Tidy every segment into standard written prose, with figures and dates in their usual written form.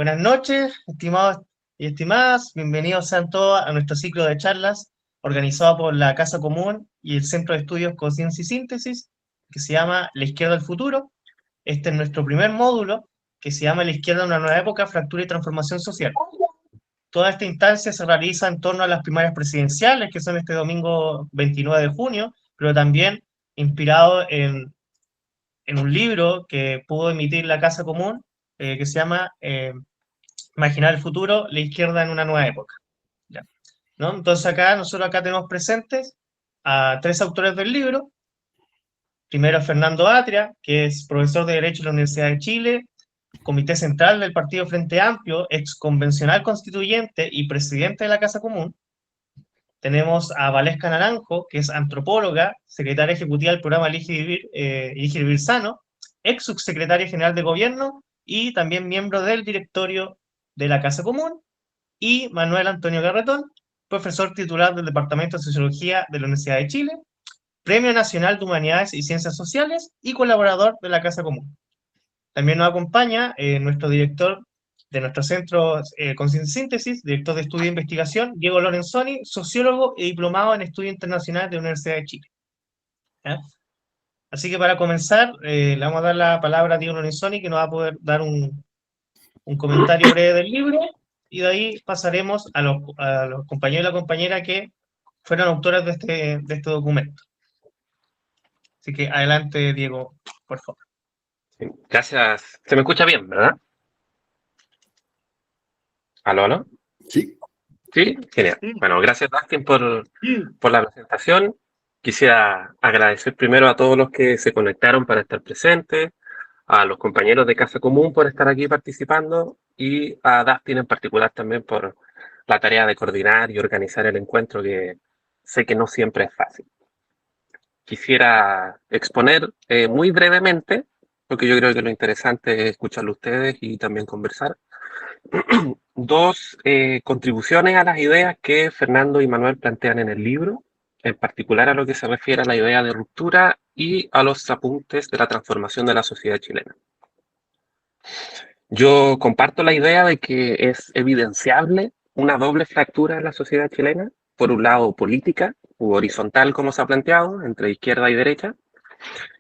Buenas noches, estimados y estimadas. Bienvenidos sean todos a nuestro ciclo de charlas organizado por la Casa Común y el Centro de Estudios Conciencia y Síntesis, que se llama La Izquierda del Futuro. Este es nuestro primer módulo, que se llama La Izquierda en una nueva época, fractura y transformación social. Toda esta instancia se realiza en torno a las primarias presidenciales, que son este domingo 29 de junio, pero también inspirado en un libro que pudo emitir la Casa Común, que se llama Imaginar el futuro, la izquierda en una nueva época. ¿Ya? ¿No? Entonces nosotros acá tenemos presentes a tres autores del libro. Primero Fernando Atria, que es profesor de Derecho en la Universidad de Chile, comité central del Partido Frente Amplio, ex convencional constituyente y presidente de la Casa Común. Tenemos a Valesca Naranjo, que es antropóloga, secretaria ejecutiva del programa Elige Vivir Sano, ex subsecretaria general de Gobierno y también miembro del directorio de la Casa Común, y Manuel Antonio Garretón, profesor titular del Departamento de Sociología de la Universidad de Chile, Premio Nacional de Humanidades y Ciencias Sociales y colaborador de la Casa Común. También nos acompaña nuestro director de nuestro centro con síntesis, director de estudio e investigación, Diego Lorenzoni, sociólogo y diplomado en estudios internacionales de la Universidad de Chile. ¿Ya? Así que para comenzar, le vamos a dar la palabra a Diego Lorenzoni, que nos va a poder dar un comentario breve del libro, y de ahí pasaremos a los compañeros y la compañera que fueron autores de este documento. Así que adelante, Diego, por favor. Gracias. Se me escucha bien, ¿verdad? ¿Aló, aló? Sí. Sí, genial. Bueno, gracias, Dustin, por la presentación. Quisiera agradecer primero a todos los que se conectaron para estar presentes, a los compañeros de Casa Común por estar aquí participando y a Dustin en particular también por la tarea de coordinar y organizar el encuentro, que sé que no siempre es fácil. Quisiera exponer muy brevemente, porque yo creo que lo interesante es escucharlo a ustedes y también conversar, dos contribuciones a las ideas que Fernando y Manuel plantean en el libro, en particular a lo que se refiere a la idea de ruptura y a los apuntes de la transformación de la sociedad chilena. Yo comparto la idea de que es evidenciable una doble fractura en la sociedad chilena, por un lado política u horizontal, como se ha planteado, entre izquierda y derecha,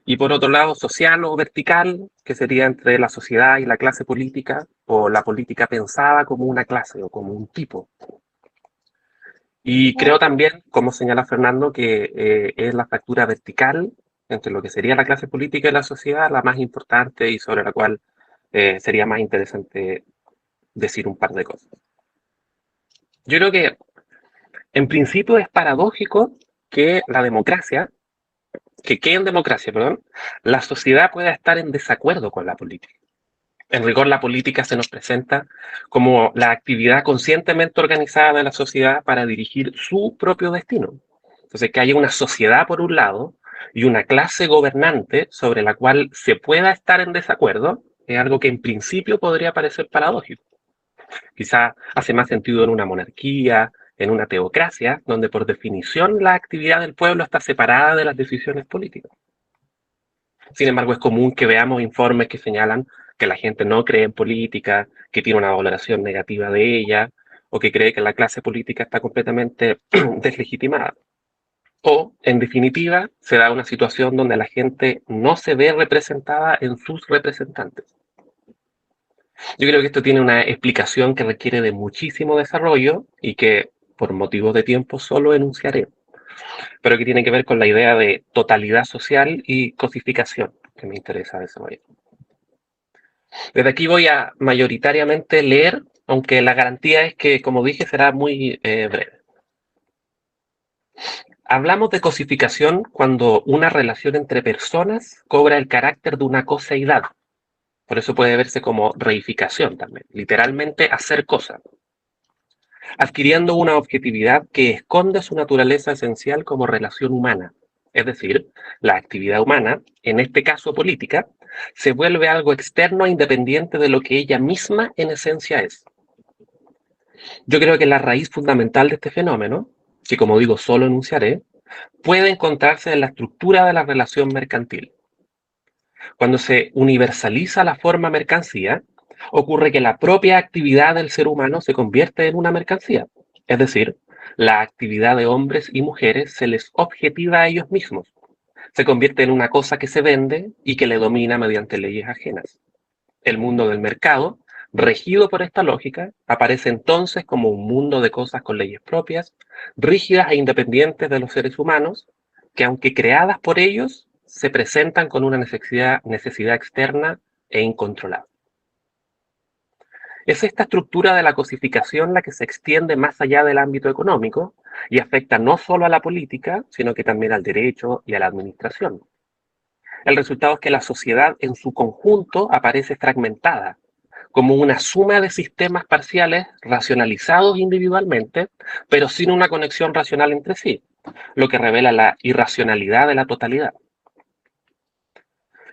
y por otro lado social o vertical, que sería entre la sociedad y la clase política, o la política pensada como una clase o como un tipo. Y creo también, como señala Fernando, que es la fractura vertical entre lo que sería la clase política y la sociedad la más importante y sobre la cual sería más interesante decir un par de cosas. Yo creo que en principio es paradójico que en democracia, la sociedad pueda estar en desacuerdo con la política. En rigor, la política se nos presenta como la actividad conscientemente organizada de la sociedad para dirigir su propio destino. Entonces, que haya una sociedad por un lado y una clase gobernante sobre la cual se pueda estar en desacuerdo es algo que en principio podría parecer paradójico. Quizá hace más sentido en una monarquía, en una teocracia, donde por definición la actividad del pueblo está separada de las decisiones políticas. Sin embargo, es común que veamos informes que señalan que la gente no cree en política, que tiene una valoración negativa de ella, o que cree que la clase política está completamente deslegitimada. O, en definitiva, se da una situación donde la gente no se ve representada en sus representantes. Yo creo que esto tiene una explicación que requiere de muchísimo desarrollo y que, por motivos de tiempo, solo enunciaré, pero que tiene que ver con la idea de totalidad social y cosificación, que me interesa desarrollar. Desde aquí voy a mayoritariamente leer, aunque la garantía es que, como dije, será muy breve. Hablamos de cosificación cuando una relación entre personas cobra el carácter de una coseidad. Por eso puede verse como reificación también, literalmente hacer cosas, adquiriendo una objetividad que esconde su naturaleza esencial como relación humana. Es decir, la actividad humana, en este caso política, se vuelve algo externo e independiente de lo que ella misma en esencia es. Yo creo que la raíz fundamental de este fenómeno, que como digo solo enunciaré, puede encontrarse en la estructura de la relación mercantil. Cuando se universaliza la forma mercancía, ocurre que la propia actividad del ser humano se convierte en una mercancía. Es decir, la actividad de hombres y mujeres se les objetiva a ellos mismos. Se convierte en una cosa que se vende y que le domina mediante leyes ajenas. El mundo del mercado, regido por esta lógica, aparece entonces como un mundo de cosas con leyes propias, rígidas e independientes de los seres humanos, que aunque creadas por ellos, se presentan con una necesidad externa e incontrolable. Es esta estructura de la cosificación la que se extiende más allá del ámbito económico y afecta no solo a la política, sino que también al derecho y a la administración. El resultado es que la sociedad en su conjunto aparece fragmentada, como una suma de sistemas parciales racionalizados individualmente, pero sin una conexión racional entre sí, lo que revela la irracionalidad de la totalidad.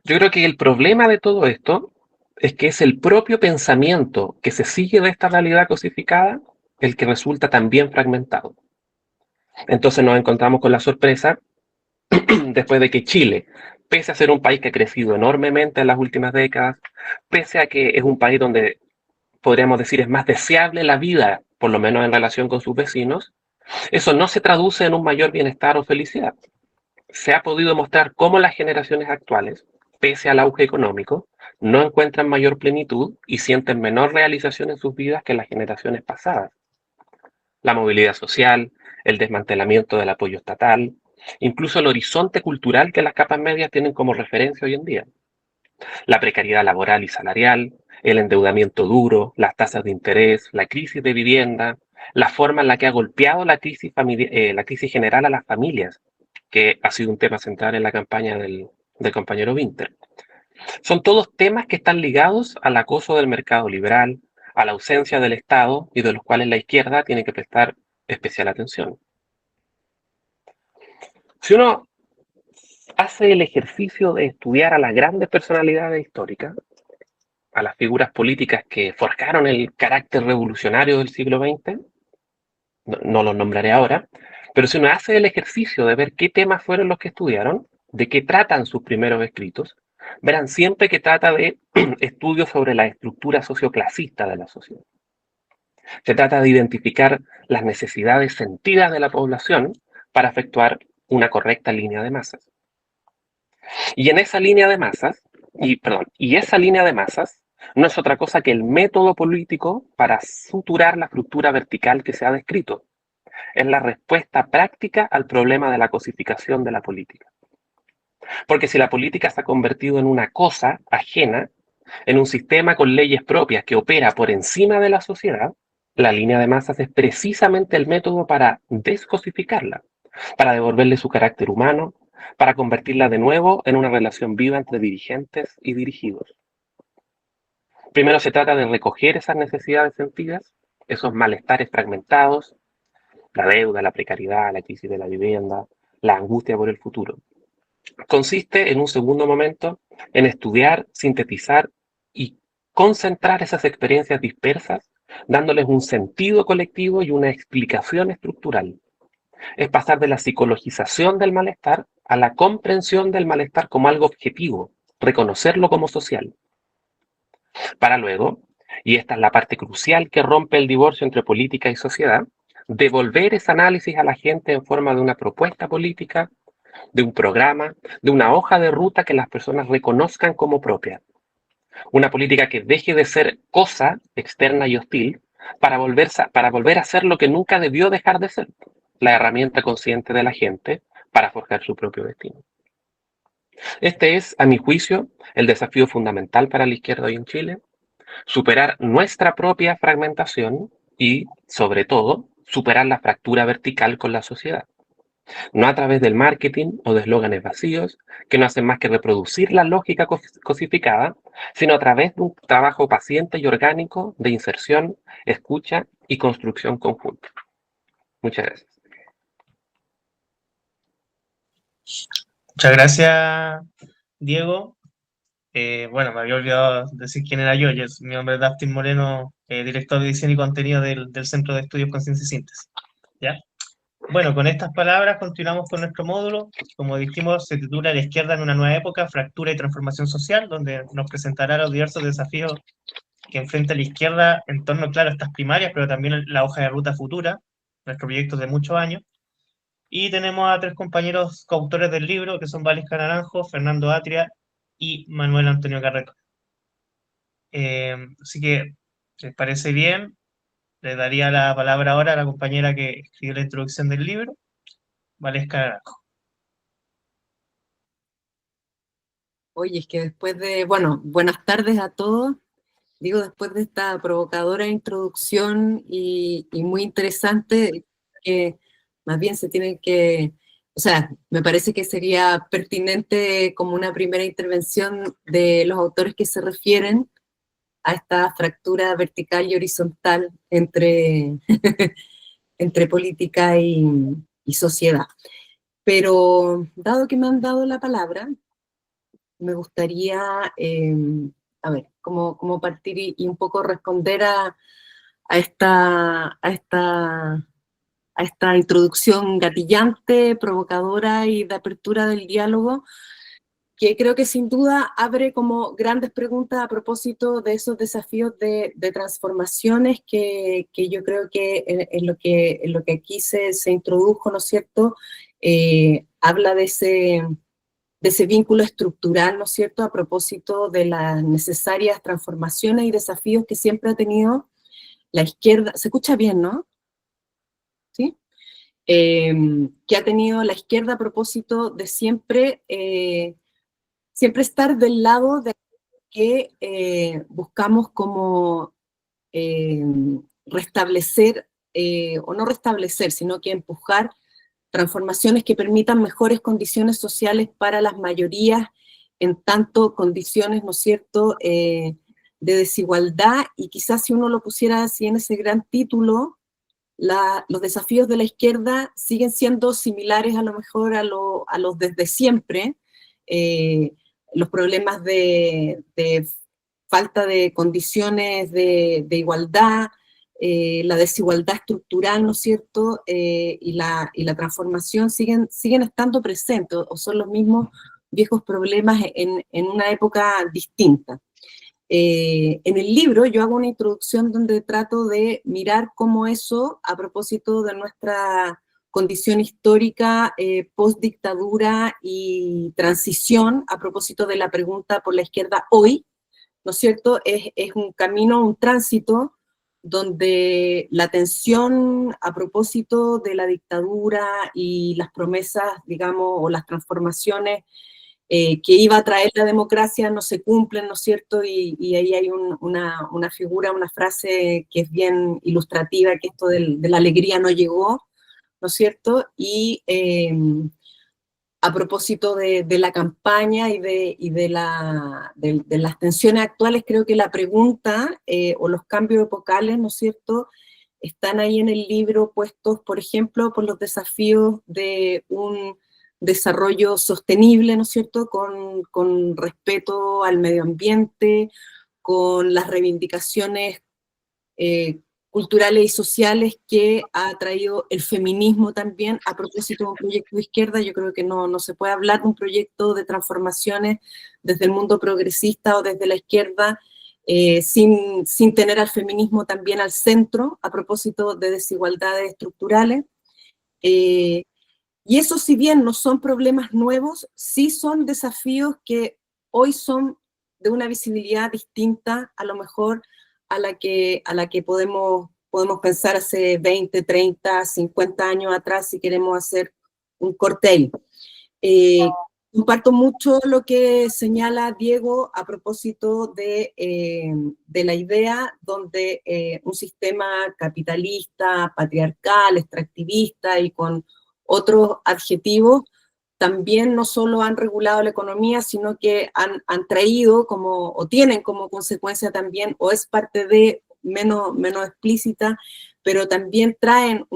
Yo creo que el problema de todo esto es que es el propio pensamiento que se sigue de esta realidad cosificada el que resulta también fragmentado. Entonces nos encontramos con la sorpresa después de que Chile, pese a ser un país que ha crecido enormemente en las últimas décadas, pese a que es un país donde podríamos decir es más deseable la vida, por lo menos en relación con sus vecinos, eso no se traduce en un mayor bienestar o felicidad. Se ha podido mostrar cómo las generaciones actuales, pese al auge económico, no encuentran mayor plenitud y sienten menor realización en sus vidas que las generaciones pasadas. La movilidad social, el desmantelamiento del apoyo estatal, incluso el horizonte cultural que las capas medias tienen como referencia hoy en día. La precariedad laboral y salarial, el endeudamiento duro, las tasas de interés, la crisis de vivienda, la forma en la que ha golpeado la crisis general a las familias, que ha sido un tema central en la campaña del compañero Winter. Son todos temas que están ligados al acoso del mercado liberal, a la ausencia del Estado y de los cuales la izquierda tiene que prestar especial atención. Si uno hace el ejercicio de estudiar a las grandes personalidades históricas, a las figuras políticas que forjaron el carácter revolucionario del siglo XX, no los nombraré ahora, pero si uno hace el ejercicio de ver qué temas fueron los que estudiaron, de qué tratan sus primeros escritos, verán siempre que trata de estudios sobre la estructura socioclasista de la sociedad. Se trata de identificar las necesidades sentidas de la población para efectuar una correcta línea de masas. Y en esa línea de masas, y esa línea de masas no es otra cosa que el método político para suturar la estructura vertical que se ha descrito. Es la respuesta práctica al problema de la cosificación de la política. Porque si la política se ha convertido en una cosa ajena, en un sistema con leyes propias que opera por encima de la sociedad, la línea de masas es precisamente el método para descosificarla, para devolverle su carácter humano, para convertirla de nuevo en una relación viva entre dirigentes y dirigidos. Primero se trata de recoger esas necesidades sentidas, esos malestares fragmentados, la deuda, la precariedad, la crisis de la vivienda, la angustia por el futuro. Consiste, en un segundo momento, en estudiar, sintetizar y concentrar esas experiencias dispersas, dándoles un sentido colectivo y una explicación estructural. Es pasar de la psicologización del malestar a la comprensión del malestar como algo objetivo, reconocerlo como social. Para luego, y esta es la parte crucial que rompe el divorcio entre política y sociedad, devolver ese análisis a la gente en forma de una propuesta política, de un programa, de una hoja de ruta que las personas reconozcan como propia. Una política que deje de ser cosa externa y hostil para volver a ser lo que nunca debió dejar de ser, la herramienta consciente de la gente para forjar su propio destino. Este es, a mi juicio, el desafío fundamental para la izquierda hoy en Chile: superar nuestra propia fragmentación y, sobre todo, superar la fractura vertical con la sociedad. No a través del marketing o de eslóganes vacíos que no hacen más que reproducir la lógica cosificada, sino a través de un trabajo paciente y orgánico de inserción, escucha y construcción conjunta. Muchas gracias. Muchas gracias, Diego. Bueno, me había olvidado decir quién era yo. Mi nombre es Dustin Moreno, director de edición y contenido del Centro de Estudios Conciencia y Síntesis. ¿Ya? Bueno, con estas palabras continuamos con nuestro módulo. Como dijimos, se titula La izquierda en una nueva época, fractura y transformación social, donde nos presentará los diversos desafíos que enfrenta a la izquierda en torno, claro, a estas primarias, pero también la hoja de ruta futura, nuestro proyecto de muchos años. Y tenemos a tres compañeros coautores del libro, que son Valesca Naranjo, Fernando Atria y Manuel Antonio Carreto. Así que, si les parece bien, le daría la palabra ahora a la compañera que escribió la introducción del libro, Valesca Naranjo. Oye, es que después de, bueno, buenas tardes a todos. Digo, después de esta provocadora introducción y muy interesante, que más bien se tiene que, o sea, me parece que sería pertinente como una primera intervención de los autores que se refieren a esta fractura vertical y horizontal entre, entre política y sociedad. Pero dado que me han dado la palabra, me gustaría, a ver, cómo partir y un poco responder a esta, a esta, a esta introducción gatillante, provocadora y de apertura del diálogo, que creo que sin duda abre como grandes preguntas a propósito de esos desafíos de transformaciones que yo creo que en lo que aquí se introdujo, ¿no es cierto? Habla de ese vínculo estructural, ¿no es cierto?, a propósito de las necesarias transformaciones y desafíos que siempre ha tenido la izquierda. Se escucha bien, ¿no? ¿Sí? Que ha tenido la izquierda a propósito de siempre, siempre estar del lado de que buscamos como eh, restablecer, o no restablecer, sino que empujar transformaciones que permitan mejores condiciones sociales para las mayorías, en tanto condiciones, ¿no es cierto?, de desigualdad, y quizás si uno lo pusiera así en ese gran título, los desafíos de la izquierda siguen siendo similares a lo mejor a los desde siempre, los problemas de falta de condiciones de igualdad, la desigualdad estructural, ¿no es cierto?, y la transformación siguen estando presentes, o son los mismos viejos problemas en una época distinta. En el libro yo hago una introducción donde trato de mirar cómo eso, a propósito de nuestra condición histórica, post-dictadura y transición, a propósito de la pregunta por la izquierda hoy, ¿no es cierto?, es un camino, un tránsito, donde la tensión a propósito de la dictadura y las promesas, digamos, o las transformaciones que iba a traer la democracia no se cumplen, ¿no es cierto? Y ahí hay una figura, una frase que es bien ilustrativa, que esto de la alegría no llegó, ¿no es cierto? Y a propósito de la campaña y de las tensiones actuales, creo que la pregunta o los cambios epocales, ¿no es cierto?, están ahí en el libro puestos, por ejemplo, por los desafíos de un desarrollo sostenible, ¿no es cierto?, con respeto al medio ambiente, con las reivindicaciones eh, culturales y sociales que ha traído el feminismo también, a propósito de un proyecto de izquierda. Yo creo que no se puede hablar de un proyecto de transformaciones desde el mundo progresista o desde la izquierda sin tener al feminismo también al centro, a propósito de desigualdades estructurales. Y eso, si bien no son problemas nuevos, sí son desafíos que hoy son de una visibilidad distinta, a lo mejor, a la que podemos pensar hace 20, 30, 50 años atrás, si queremos hacer un corte ahí. Comparto mucho lo que señala Diego a propósito de la idea donde un sistema capitalista, patriarcal, extractivista y con otros adjetivos también no solo han regulado la economía, sino que han traído como, o tienen como consecuencia también, o es parte de, menos explícita, pero también traen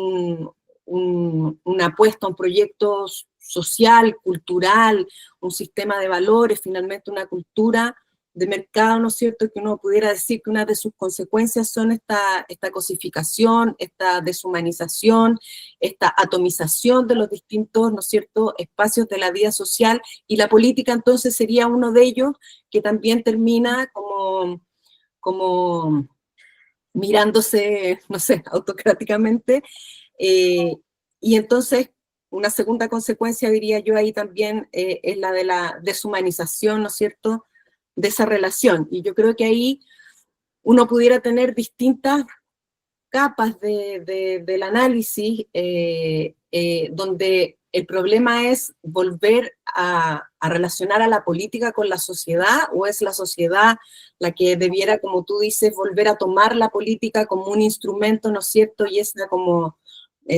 una apuesta, un proyecto social, cultural, un sistema de valores, finalmente una cultura de mercado, ¿no es cierto?, que uno pudiera decir que una de sus consecuencias son esta cosificación, esta deshumanización, esta atomización de los distintos, ¿no es cierto?, espacios de la vida social, y la política entonces sería uno de ellos, que también termina como mirándose, no sé, autocráticamente. Y entonces, una segunda consecuencia, diría yo, ahí también es la de la deshumanización, ¿no es cierto?, de esa relación. Y yo creo que ahí uno pudiera tener distintas capas del análisis, donde el problema es volver a relacionar a la política con la sociedad, o es la sociedad la que debiera, como tú dices, volver a tomar la política como un instrumento, ¿no es cierto? Y esa como,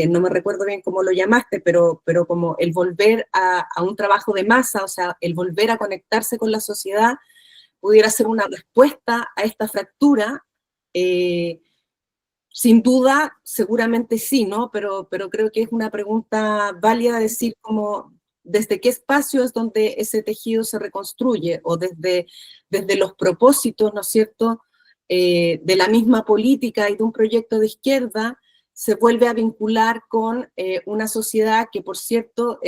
no me recuerdo bien cómo lo llamaste, pero como el volver a un trabajo de masa, o sea, el volver a conectarse con la sociedad, pudiera ser una respuesta a esta fractura. Sin duda, seguramente sí, ¿no? Pero creo que es una pregunta válida decir como desde qué espacio es donde ese tejido se reconstruye, o desde los propósitos, ¿no es cierto?, de la misma política y de un proyecto de izquierda, se vuelve a vincular con una sociedad que, por cierto,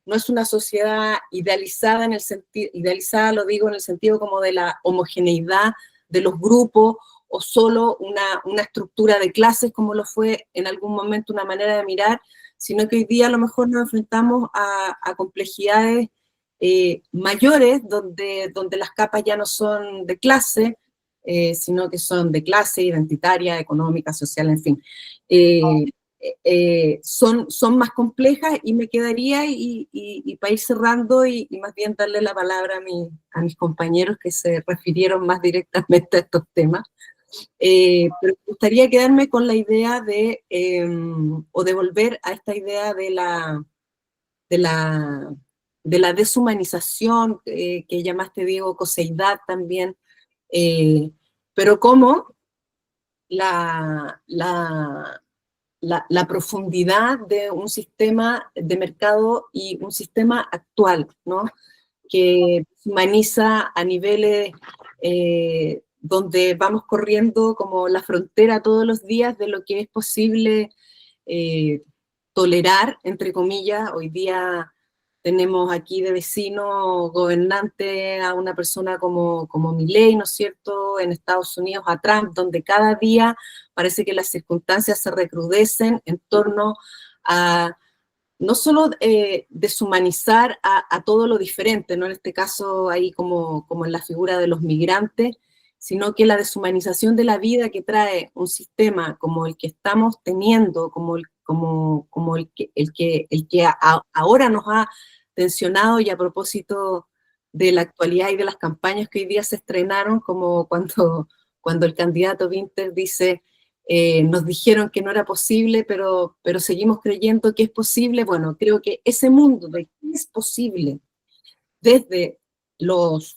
no es una sociedad idealizada en el sentido, idealizada lo digo en el sentido como de la homogeneidad de los grupos, o solo una estructura de clases, como lo fue en algún momento una manera de mirar, sino que hoy día a lo mejor nos enfrentamos a complejidades mayores, donde las capas ya no son de clase, sino que son de clase identitaria, económica, social, en fin. Son más complejas, y me quedaría, y para ir cerrando, y más bien darle la palabra a mis compañeros que se refirieron más directamente a estos temas. Pero me gustaría quedarme con la idea o de volver a esta idea de la deshumanización, que llamaste, Diego, coseidad también, pero cómo la profundidad de un sistema de mercado y un sistema actual, ¿no?, que humaniza a niveles donde vamos corriendo como la frontera todos los días de lo que es posible tolerar, entre comillas. Hoy día tenemos aquí de vecino gobernante a una persona como Milei, ¿no es cierto?, en Estados Unidos, a Trump, donde cada día parece que las circunstancias se recrudecen en torno a no solo deshumanizar a todo lo diferente, ¿no?, en este caso ahí como en la figura de los migrantes, sino que la deshumanización de la vida que trae un sistema como el que estamos teniendo, como el que ahora nos ha tensionado, y a propósito de la actualidad y de las campañas que hoy día se estrenaron, como cuando el candidato Winter dice: nos dijeron que no era posible, pero seguimos creyendo que es posible. Bueno, creo que ese mundo de que es posible, desde los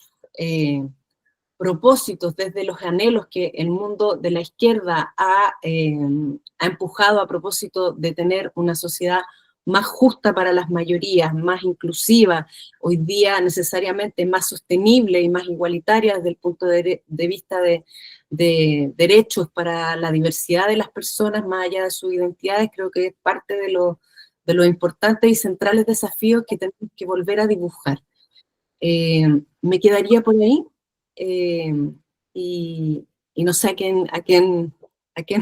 propósitos, desde los anhelos que el mundo de la izquierda ha empujado a propósito de tener una sociedad más justa para las mayorías, más inclusiva, hoy día necesariamente más sostenible y más igualitaria desde el punto de vista de derechos para la diversidad de las personas, más allá de sus identidades. Creo que es parte de los importantes y centrales desafíos que tenemos que volver a dibujar. Me quedaría por ahí, y no sé a quién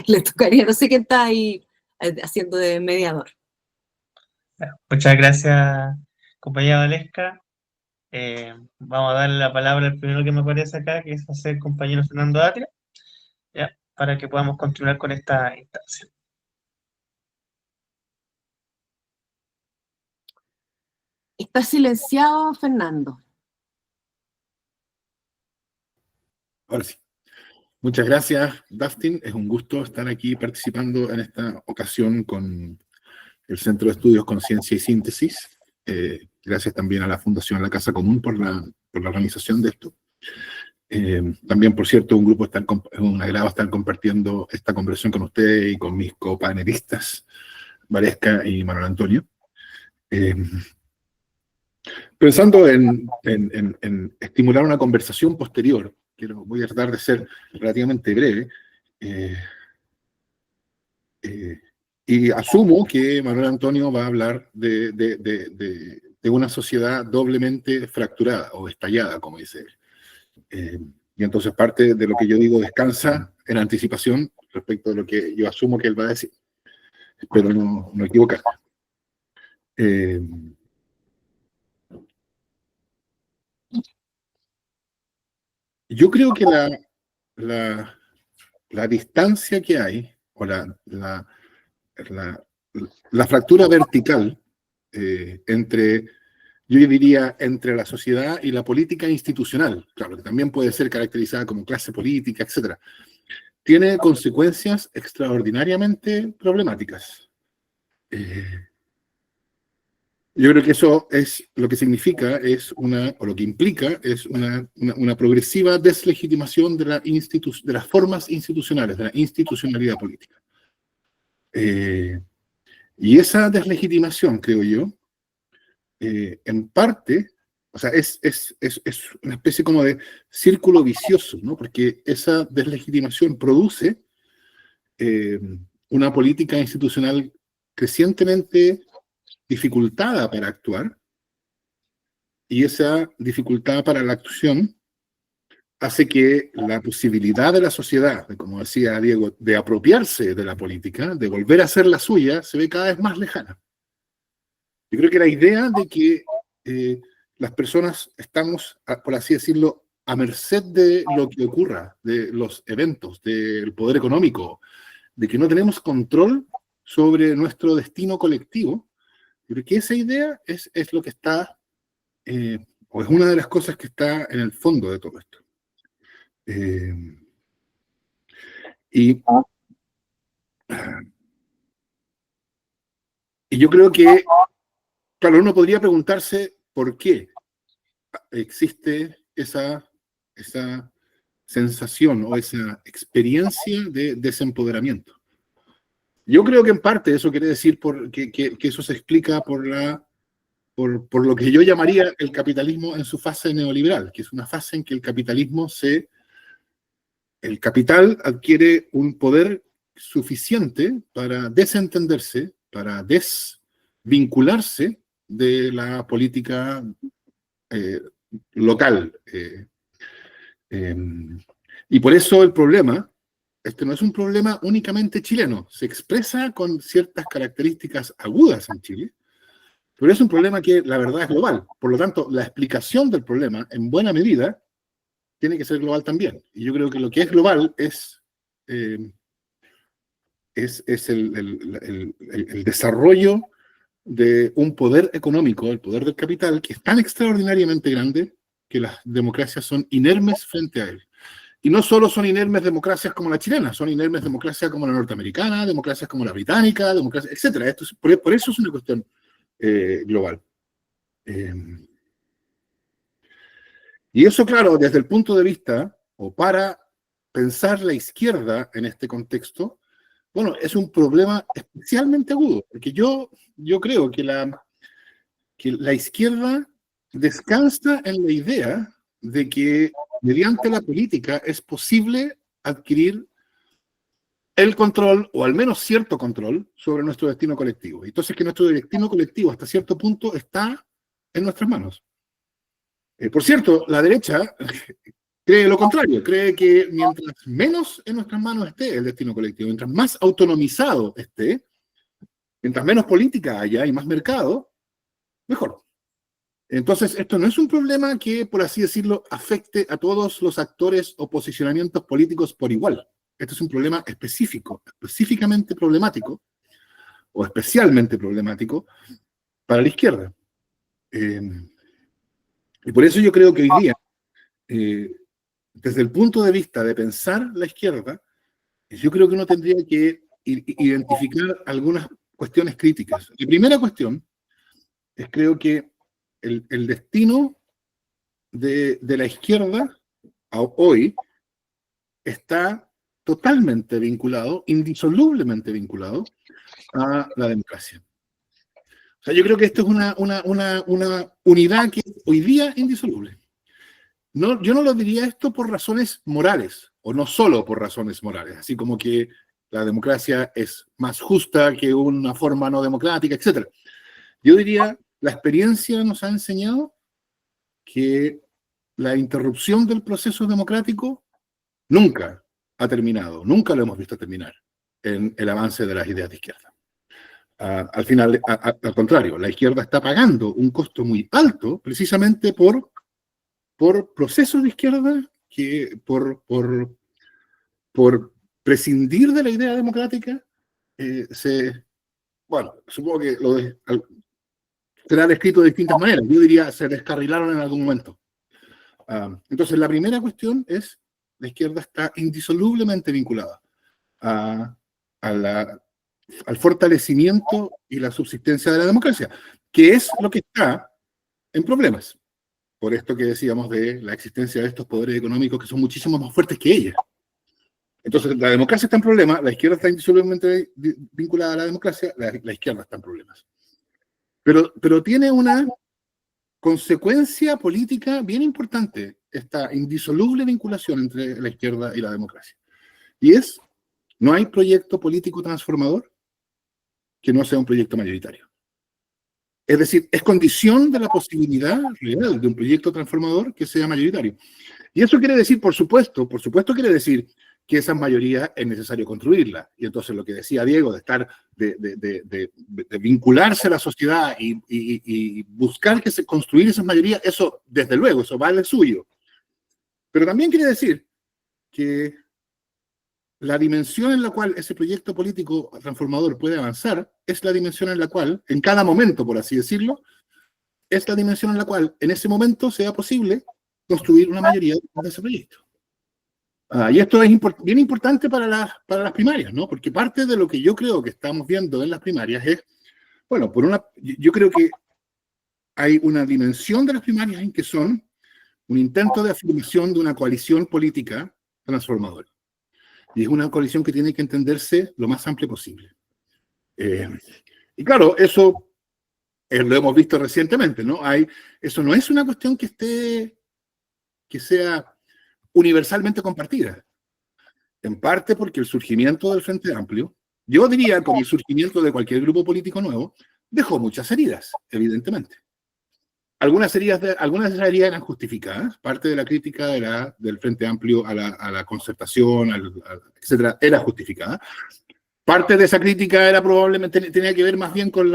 le tocaría, no sé quién está ahí haciendo de mediador. Muchas gracias, compañera Valesca. Vamos a darle la palabra al primero que me aparece acá, que es el compañero Fernando Atria, ¿ya?, para que podamos continuar con esta instancia. Está silenciado, Fernando. Ahora sí. Muchas gracias, Dustin. Es un gusto estar aquí participando en esta ocasión con el Centro de Estudios Conciencia y Síntesis. Gracias también a la Fundación La Casa Común por la organización de esto. También, por cierto, es un agrado estar compartiendo esta conversación con ustedes y con mis copanelistas, Valesca y Manuel Antonio. Pensando en estimular una conversación posterior, voy a tratar de ser relativamente breve, y asumo que Manuel Antonio va a hablar de una sociedad doblemente fracturada o estallada, como dice él. Y entonces parte de lo que yo digo descansa en anticipación respecto de lo que yo asumo que él va a decir. Espero no equivocarme. Yo creo que la distancia que hay, o la fractura vertical entre, yo diría, entre la sociedad y la política institucional, claro, que también puede ser caracterizada como clase política, etc., tiene consecuencias extraordinariamente problemáticas. Yo creo que eso es lo que significa, o lo que implica, es una progresiva deslegitimación de las formas institucionales, de la institucionalidad política. Y esa deslegitimación, creo yo, en parte, o sea, es una especie como de círculo vicioso, ¿no? Porque esa deslegitimación produce una política institucional crecientemente dificultada para actuar, y esa dificultad para la actuación hace que la posibilidad de la sociedad, como decía Diego, de apropiarse de la política, de volver a hacer la suya, se ve cada vez más lejana. Yo creo que la idea de que las personas estamos, por así decirlo, a merced de lo que ocurra, de los eventos, del poder económico, de que no tenemos control sobre nuestro destino colectivo, yo creo que esa idea es lo que está, o es una de las cosas que está en el fondo de todo esto. Y yo creo que, claro, uno podría preguntarse por qué existe esa sensación o esa experiencia de desempoderamiento. Yo creo que en parte eso quiere decir que eso se explica por lo que yo llamaría el capitalismo en su fase neoliberal, que es una fase en que el capital adquiere un poder suficiente para desentenderse, para desvincularse de la política local. Y por eso el problema, este no es un problema únicamente chileno, se expresa con ciertas características agudas en Chile, pero es un problema que la verdad es global. Por lo tanto, la explicación del problema, en buena medida, tiene que ser global también. Y yo creo que lo que es global es el desarrollo de un poder económico, el poder del capital, que es tan extraordinariamente grande que las democracias son inermes frente a él. Y no solo son inermes democracias como la chilena, son inermes democracias como la norteamericana, democracias como la británica, democracias, etc. Por eso es una cuestión global. Y eso, claro, desde el punto de vista, o para pensar la izquierda en este contexto, bueno, es un problema especialmente agudo, porque yo creo que la izquierda descansa en la idea de que mediante la política es posible adquirir el control, o al menos cierto control, sobre nuestro destino colectivo. Entonces que nuestro destino colectivo hasta cierto punto está en nuestras manos. Por cierto, la derecha cree lo contrario, cree que mientras menos en nuestras manos esté el destino colectivo, mientras más autonomizado esté, mientras menos política haya y más mercado, mejor. Entonces, esto no es un problema que, por así decirlo, afecte a todos los actores o posicionamientos políticos por igual. Esto es un problema específico, específicamente problemático, o especialmente problemático, para la izquierda. Y por eso yo creo que hoy día, desde el punto de vista de pensar la izquierda, yo creo que uno tendría que identificar algunas cuestiones críticas. La primera cuestión es, creo que el destino de la izquierda hoy está totalmente vinculado, indisolublemente vinculado a la democracia. O sea, yo creo que esto es una unidad que hoy día es indisoluble. No, yo no lo diría esto por razones morales, o no solo por razones morales, así como que la democracia es más justa que una forma no democrática, etc. Yo diría, la experiencia nos ha enseñado que la interrupción del proceso democrático nunca ha terminado, nunca lo hemos visto terminar en el avance de las ideas de izquierda. Al final, al contrario, la izquierda está pagando un costo muy alto precisamente por procesos de izquierda que por prescindir de la idea democrática bueno, supongo que será descrito de distintas maneras. Yo diría, se descarrilaron en algún momento. Entonces, la primera cuestión es, la izquierda está indisolublemente vinculada al fortalecimiento y la subsistencia de la democracia, que es lo que está en problemas. Por esto que decíamos de la existencia de estos poderes económicos que son muchísimo más fuertes que ella. Entonces, la democracia está en problemas, la izquierda está indisolublemente vinculada a la democracia, la izquierda está en problemas. Pero tiene una consecuencia política bien importante, esta indisoluble vinculación entre la izquierda y la democracia. Y es, no hay proyecto político transformador que no sea un proyecto mayoritario. Es decir, es condición de la posibilidad real de un proyecto transformador que sea mayoritario. Y eso quiere decir, por supuesto quiere decir que esas mayorías es necesario construirlas. Y entonces lo que decía Diego, de vincularse a la sociedad y buscar construir esas mayorías, eso, desde luego, eso vale suyo. Pero también quiere decir que la dimensión en la cual ese proyecto político transformador puede avanzar es la dimensión en la cual, en cada momento, por así decirlo, es la dimensión en la cual en ese momento sea posible construir una mayoría de ese proyecto. Y esto es bien importante para las primarias, ¿no? Porque parte de lo que yo creo que estamos viendo en las primarias es, bueno, yo creo que hay una dimensión de las primarias en que son un intento de afirmación de una coalición política transformadora. Y es una coalición que tiene que entenderse lo más amplia posible. Y claro, eso lo hemos visto recientemente, ¿no? Eso no es una cuestión que sea universalmente compartida. En parte porque el surgimiento del Frente Amplio, yo diría con el surgimiento de cualquier grupo político nuevo, dejó muchas heridas, evidentemente. Algunas de esas heridas eran justificadas, parte de la crítica del Frente Amplio a la concertación, etcétera, era justificada. Parte de esa crítica era probablemente, tenía que ver más bien con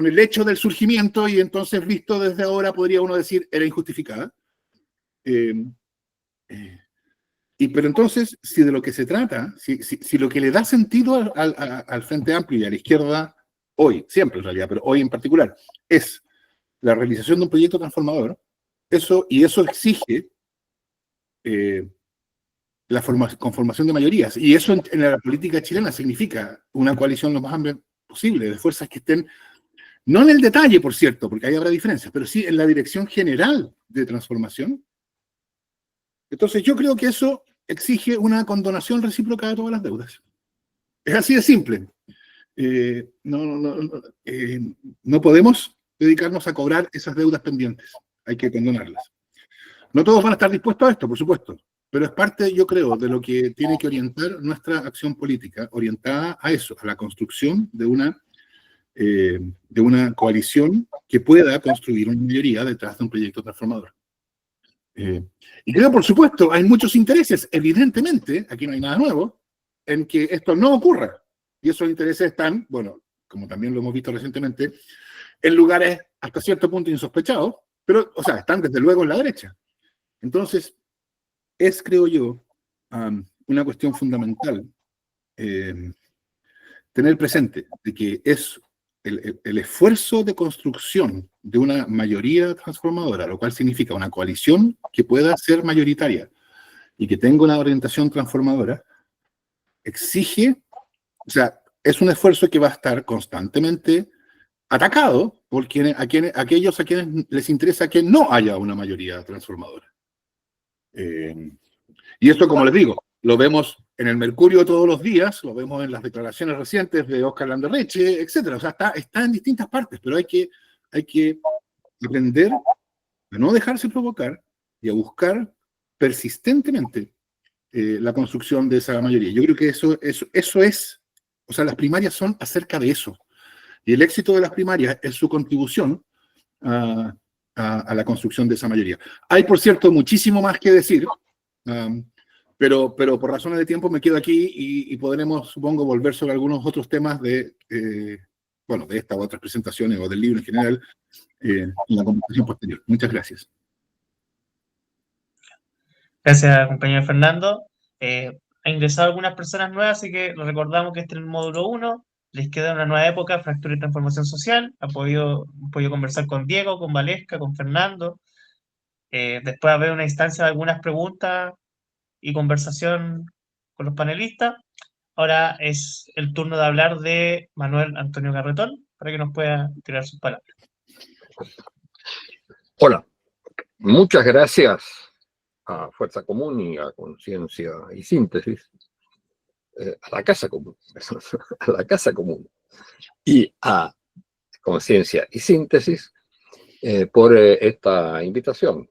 el hecho del surgimiento, y entonces visto desde ahora podría uno decir era injustificada. Pero entonces, si de lo que se trata, si lo que le da sentido al Frente Amplio y a la izquierda hoy, siempre en realidad, pero hoy en particular, es la realización de un proyecto transformador, eso exige la conformación de mayorías. Y eso en la política chilena significa una coalición lo más amplia posible, de fuerzas que estén, no en el detalle, por cierto, porque ahí habrá diferencias, pero sí en la dirección general de transformación. Entonces yo creo que eso exige una condonación recíproca de todas las deudas. Es así de simple. No podemos dedicarnos a cobrar esas deudas pendientes. Hay que condonarlas. No todos van a estar dispuestos a esto, por supuesto, pero es parte, yo creo, de lo que tiene que orientar nuestra acción política, orientada a eso, a la construcción de una coalición que pueda construir una mayoría detrás de un proyecto transformador. Y creo, por supuesto, hay muchos intereses, evidentemente, aquí no hay nada nuevo, en que esto no ocurra. Y esos intereses están, bueno, como también lo hemos visto recientemente, en lugares hasta cierto punto insospechados, pero, o sea, están desde luego en la derecha. Entonces, creo yo, una cuestión fundamental tener presente de que es el esfuerzo de construcción de una mayoría transformadora, lo cual significa una coalición que pueda ser mayoritaria y que tenga una orientación transformadora, exige, o sea, es un esfuerzo que va a estar constantemente atacado por aquellos a quienes les interesa que no haya una mayoría transformadora. Y esto, como les digo, lo vemos en el Mercurio todos los días, lo vemos en las declaraciones recientes de Óscar Landerreche, etc. O sea, está en distintas partes, pero hay que aprender a no dejarse provocar y a buscar persistentemente la construcción de esa mayoría. Yo creo que eso es, o sea, las primarias son acerca de eso. Y el éxito de las primarias es su contribución a a la construcción de esa mayoría. Hay, por cierto, muchísimo más que decir, pero por razones de tiempo me quedo aquí y podremos, supongo, volver sobre algunos otros temas de esta u otras presentaciones o del libro en general en la conversación posterior. Muchas gracias. Gracias, compañero Fernando. Ha ingresado algunas personas nuevas, así que les recordamos que este es el módulo 1. Les queda una nueva época, fractura y transformación social. Han podido conversar con Diego, con Valesca, con Fernando. Después va a haber una instancia de algunas preguntas y conversación con los panelistas. Ahora es el turno de hablar de Manuel Antonio Garretón, para que nos pueda tirar sus palabras. Hola, muchas gracias a Fuerza Común y a Conciencia y Síntesis, a la Casa Común, a la Casa Común y a Conciencia y Síntesis por esta invitación.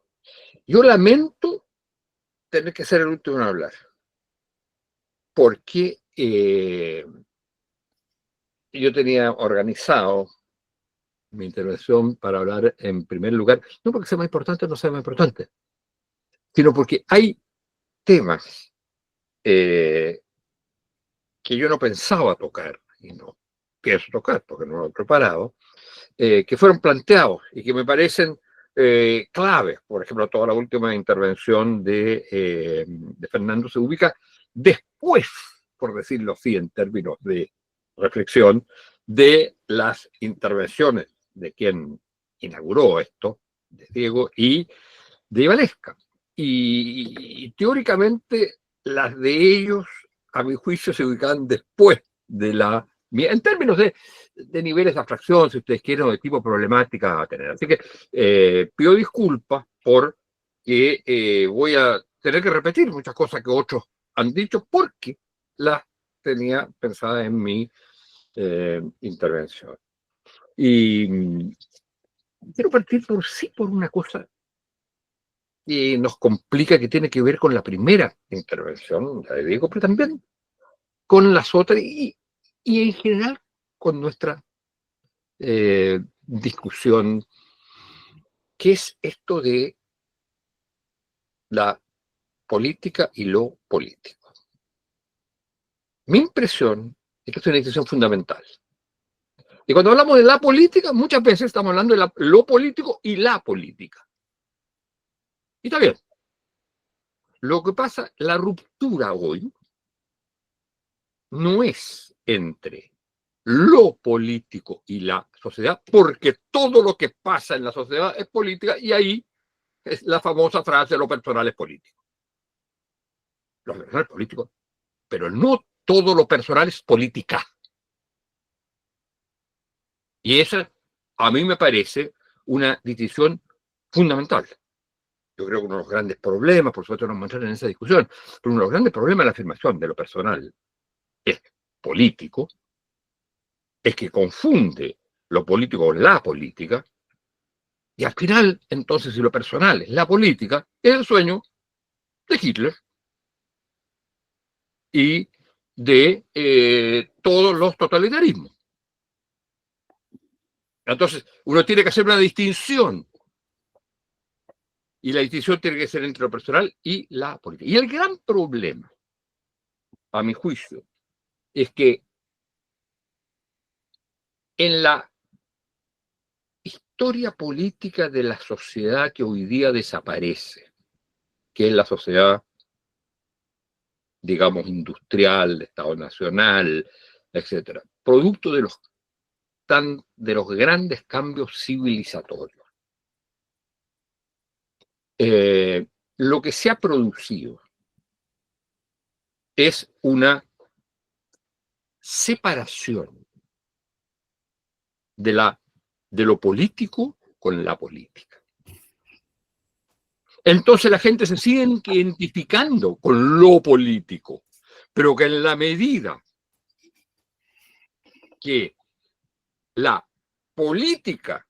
Yo lamento tener que ser el último en hablar, porque yo tenía organizado mi intervención para hablar en primer lugar, no porque sea más importante o no sea más importante, sino porque hay temas que yo no pensaba tocar, y no pienso tocar porque no lo he preparado, que fueron planteados y que me parecen claves. Por ejemplo, toda la última intervención de Fernando se ubica después, por decirlo así, en términos de reflexión, de las intervenciones de quien inauguró esto, de Diego y de Valesca. Y teóricamente las de ellos, a mi juicio, se ubican después de la... En términos de niveles de abstracción, si ustedes quieren, o de tipo problemática a tener. Así que pido disculpas por que voy a tener que repetir muchas cosas que otros han dicho porque las tenía pensadas en mi intervención. Y quiero partir por una cosa que nos complica, que tiene que ver con la primera intervención, la de Diego, pero también con las otras y en general con nuestra discusión, que es esto de la política y lo político. Mi impresión es que es una discusión fundamental. Y cuando hablamos de la política, muchas veces estamos hablando de lo político y la política. Y está bien. Lo que pasa, la ruptura hoy no es entre lo político y la sociedad, porque todo lo que pasa en la sociedad es política, y ahí es la famosa frase: lo personal es político. Lo personal es político, pero no todo lo personal es política. Y esa, a mí me parece una distinción fundamental. Yo creo que uno de los grandes problemas, por supuesto no vamos a entrar en esa discusión, pero uno de los grandes problemas de la afirmación de lo personal es político, es que confunde lo político con la política, y al final, entonces, si lo personal es la política, es el sueño de Hitler y de todos los totalitarismos. Entonces, uno tiene que hacer una distinción, y la distinción tiene que ser entre lo personal y la política. Y el gran problema, a mi juicio, es que en la historia política de la sociedad que hoy día desaparece, que es la sociedad, digamos, industrial, de Estado Nacional, etcétera, producto de los grandes cambios civilizatorios. Lo que se ha producido es una separación de lo político con la política. Entonces la gente se sigue identificando con lo político, pero que en la medida que la política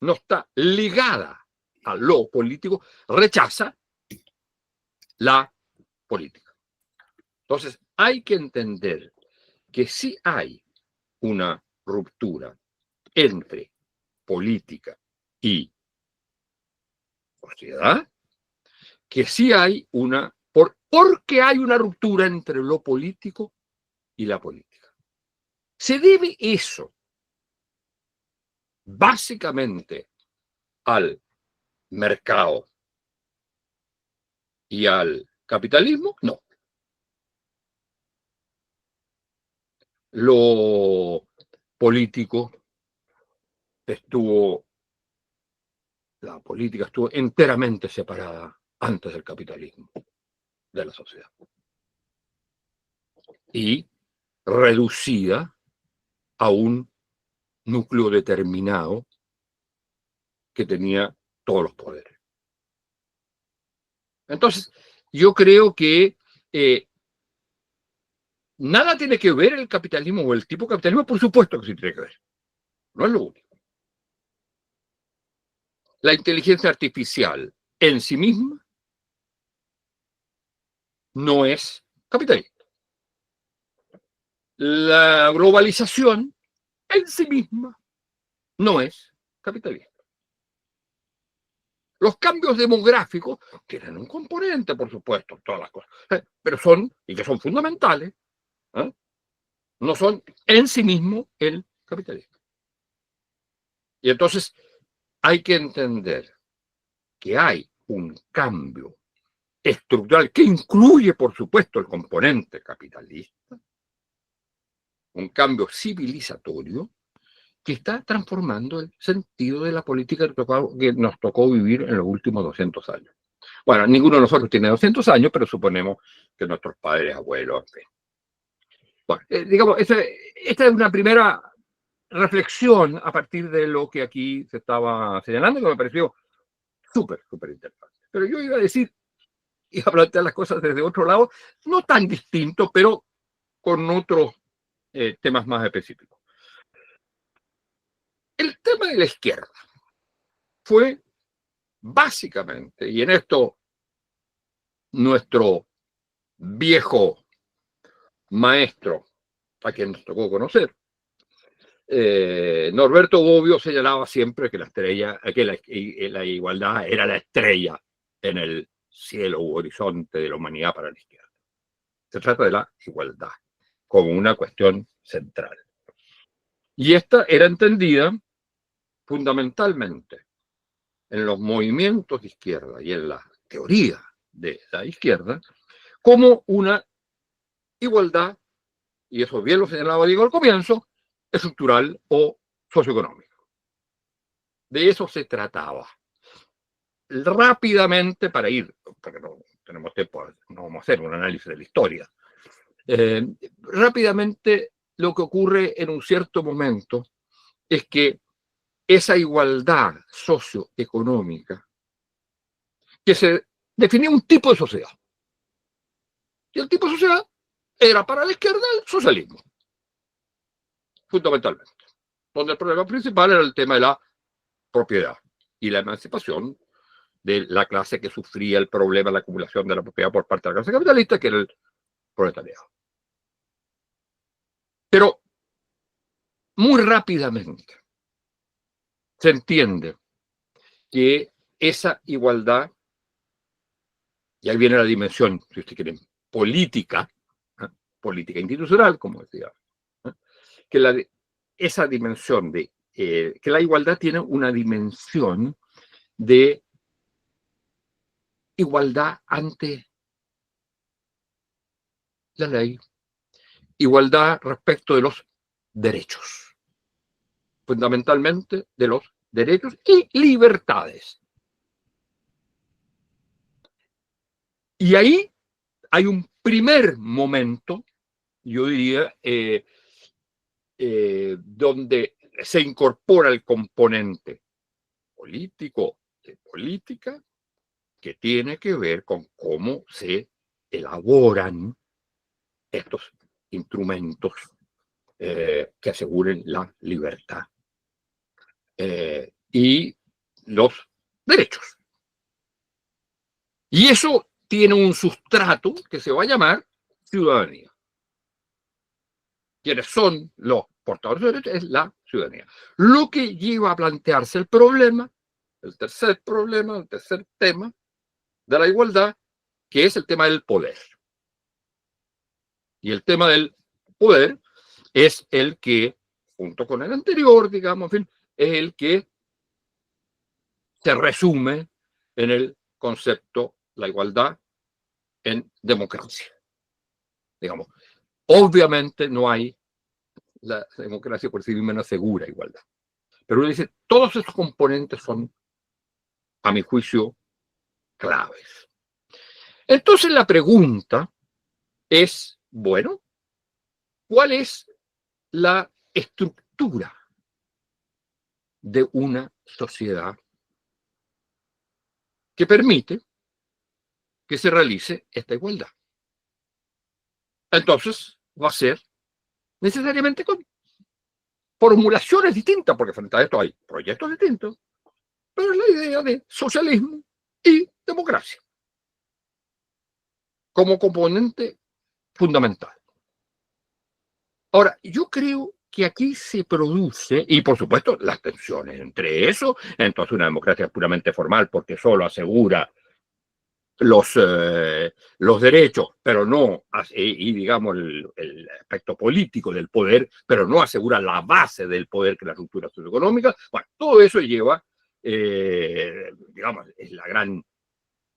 no está ligada a lo político, rechaza la política. Entonces hay que entender que sí hay una ruptura entre política y sociedad que sí hay porque hay una ruptura entre lo político y la política. Se debe eso básicamente al mercado y al capitalismo. No. Lo político la política estuvo enteramente separada antes del capitalismo de la sociedad y reducida a un núcleo determinado que tenía todos los poderes. Entonces, yo creo que nada tiene que ver el capitalismo o el tipo de capitalismo, por supuesto que sí tiene que ver. No es lo único. La inteligencia artificial en sí misma no es capitalista. La globalización en sí misma no es capitalista. Los cambios demográficos tienen un componente, por supuesto, todas las cosas, pero y que son fundamentales, no son en sí mismos el capitalismo. Y entonces hay que entender que hay un cambio estructural que incluye, por supuesto, el componente capitalista, un cambio civilizatorio que está transformando el sentido de la política que nos tocó vivir en los últimos 200 años. Bueno, ninguno de nosotros tiene 200 años, pero suponemos que nuestros padres, abuelos, en fin. Bueno, digamos, esta es una primera reflexión a partir de lo que aquí se estaba señalando, que me pareció súper, súper interesante. Pero yo iba a plantear las cosas desde otro lado, no tan distinto, pero con otros temas más específicos. El tema de la izquierda fue básicamente, y en esto nuestro viejo maestro, a quien nos tocó conocer, Norberto Bobbio señalaba siempre que la igualdad era la estrella en el cielo u horizonte de la humanidad para la izquierda. Se trata de la igualdad como una cuestión central. Y esta era entendida fundamentalmente en los movimientos de izquierda y en la teoría de la izquierda como una igualdad, y eso bien lo señalaba Diego al comienzo, estructural o socioeconómica. De eso se trataba. Rápidamente, para ir, porque no tenemos tiempo, no vamos a hacer un análisis de la historia, rápidamente lo que ocurre en un cierto momento es que esa igualdad socioeconómica, que se definía un tipo de sociedad, y el tipo de sociedad era para la izquierda el socialismo, fundamentalmente, donde el problema principal era el tema de la propiedad y la emancipación de la clase que sufría el problema de la acumulación de la propiedad por parte de la clase capitalista, que era el proletariado. Pero muy rápidamente se entiende que esa igualdad, y ahí viene la dimensión, si usted quiere, política, política institucional, como decía, que esa dimensión de que la igualdad tiene una dimensión de igualdad ante la ley, igualdad respecto de los derechos, fundamentalmente de los derechos y libertades. Y ahí hay un primer momento, yo diría, donde se incorpora el componente político de política que tiene que ver con cómo se elaboran estos instrumentos que aseguren la libertad y los derechos. Y eso tiene un sustrato que se va a llamar ciudadanía. Quienes son los portadores de derechos es la ciudadanía. Lo que lleva a plantearse el problema el tercer problema, el tercer tema de la igualdad, que es el tema del poder. Y el tema del poder es el que, junto con el anterior, digamos, en fin, es el que se resume en el concepto la igualdad en democracia. Digamos, obviamente no hay la democracia por sí misma no asegura igualdad. Pero uno dice, todos esos componentes son, a mi juicio, claves. Entonces la pregunta es, bueno, ¿cuál es la estructura de una sociedad que permite que se realice esta igualdad? Entonces va a ser necesariamente con formulaciones distintas, porque frente a esto hay proyectos distintos, pero es la idea de socialismo y democracia como componente fundamental. Ahora, yo creo que aquí se produce, y por supuesto las tensiones entre eso, entonces una democracia puramente formal porque solo asegura los derechos, pero no, y digamos el aspecto político del poder, pero no asegura la base del poder que es la estructura socioeconómica. Bueno, todo eso lleva, digamos, es la gran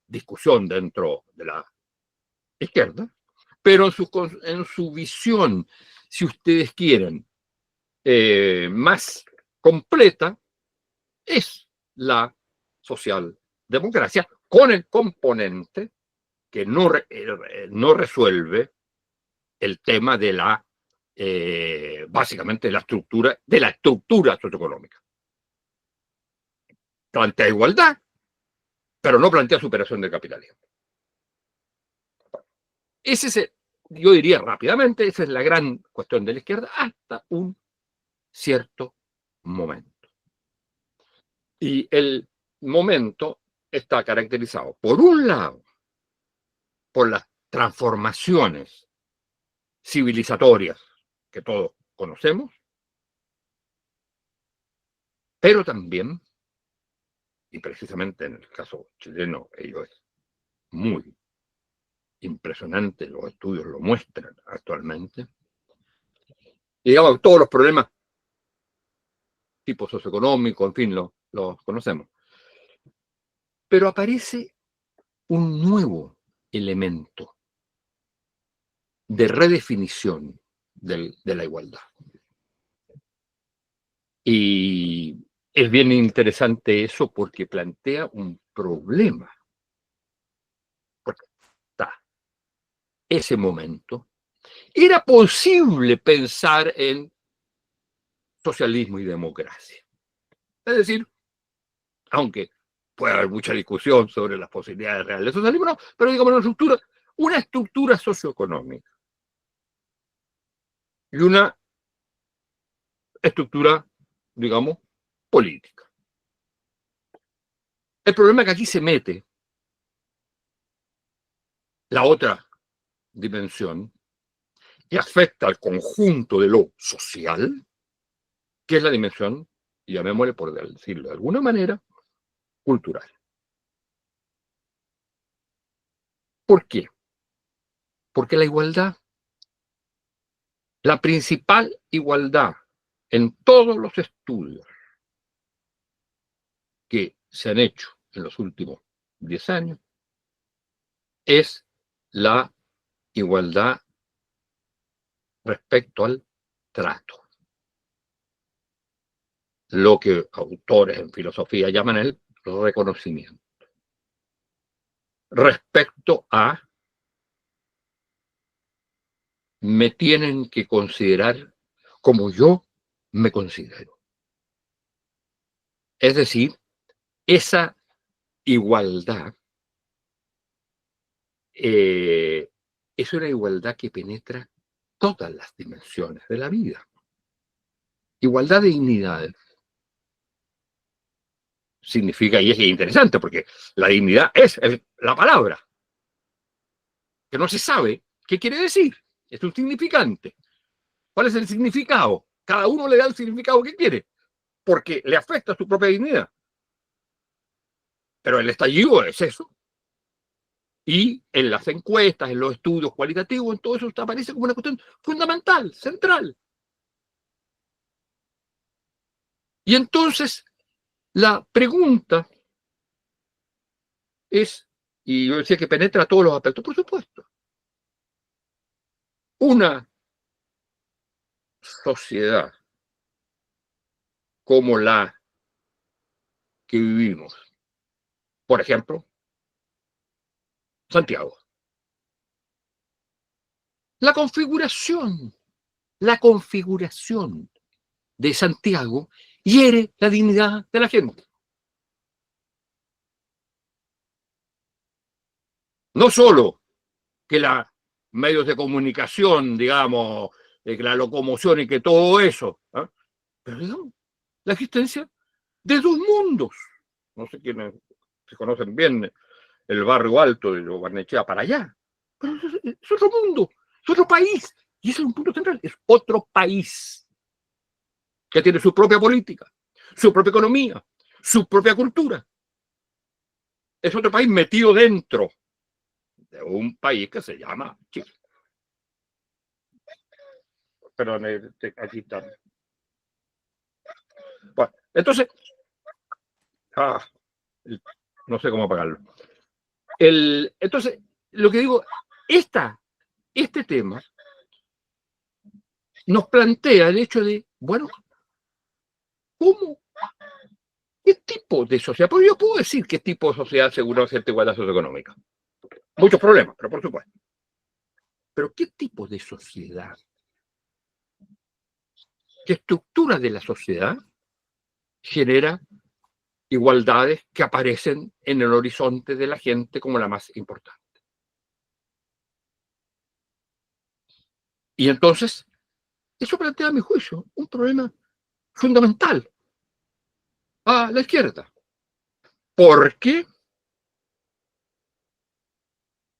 discusión dentro de la izquierda, pero en su visión, si ustedes quieren, más completa, es la socialdemocracia, con el componente que no resuelve el tema de la, básicamente, de la estructura socioeconómica. Plantea igualdad, pero no plantea superación del capitalismo. Ese es, yo diría rápidamente, esa es la gran cuestión de la izquierda hasta un cierto momento. Y el momento está caracterizado, por un lado, por las transformaciones civilizatorias que todos conocemos, pero también, y precisamente en el caso chileno, ello es muy impresionante, los estudios lo muestran actualmente, y digamos, todos los problemas tipo socioeconómico, en fin, los conocemos. Pero aparece un nuevo elemento de redefinición de la igualdad. Y es bien interesante eso porque plantea un problema. Porque hasta ese momento era posible pensar en socialismo y democracia. Es decir, aunque puede haber mucha discusión sobre las posibilidades reales de socialismo, no, pero digamos una estructura socioeconómica y una estructura, digamos, política. El problema es que aquí se mete la otra dimensión que afecta al conjunto de lo social, que es la dimensión, llamémosle por decirlo de alguna manera, cultural. ¿Por qué? Porque la igualdad, la principal igualdad en todos los estudios que se han hecho en los últimos 10 años, es la igualdad respecto al trato. Lo que autores en filosofía llaman el reconocimiento. Respecto a me tienen que considerar como yo me considero. Es decir, esa igualdad es una igualdad que penetra todas las dimensiones de la vida. Igualdad de dignidades. Significa, y es interesante, porque la dignidad es la palabra, que no se sabe qué quiere decir. Es un significante. ¿Cuál es el significado? Cada uno le da el significado que quiere, porque le afecta a su propia dignidad. Pero el estallido es eso. Y en las encuestas, en los estudios cualitativos, en todo eso aparece como una cuestión fundamental, central. Y entonces, la pregunta es, y yo decía que penetra todos los aspectos, por supuesto, una sociedad como la que vivimos, por ejemplo, Santiago. La configuración de Santiago hiere la dignidad de la gente. No solo que los medios de comunicación, digamos, que la locomoción y que todo eso, ¿eh? Pero digamos, la existencia de dos mundos. No sé quiénes se conocen bien el barrio alto de Barnechea para allá, pero es otro mundo, es otro país, y ese es un punto central, es otro país que tiene su propia política, su propia economía, su propia cultura. Es otro país metido dentro de un país que se llama Chile. Perdón, aquí está. Bueno, entonces, no sé cómo apagarlo. Entonces, lo que digo, este tema nos plantea el hecho de, bueno, ¿cómo? ¿Qué tipo de sociedad? Porque yo puedo decir qué tipo de sociedad asegura cierta igualdad socioeconómica. Muchos problemas, pero por supuesto. Pero ¿qué tipo de sociedad? ¿Qué estructura de la sociedad genera igualdades que aparecen en el horizonte de la gente como la más importante? Y entonces, eso plantea, a mi juicio, un problema fundamental a la izquierda. Porque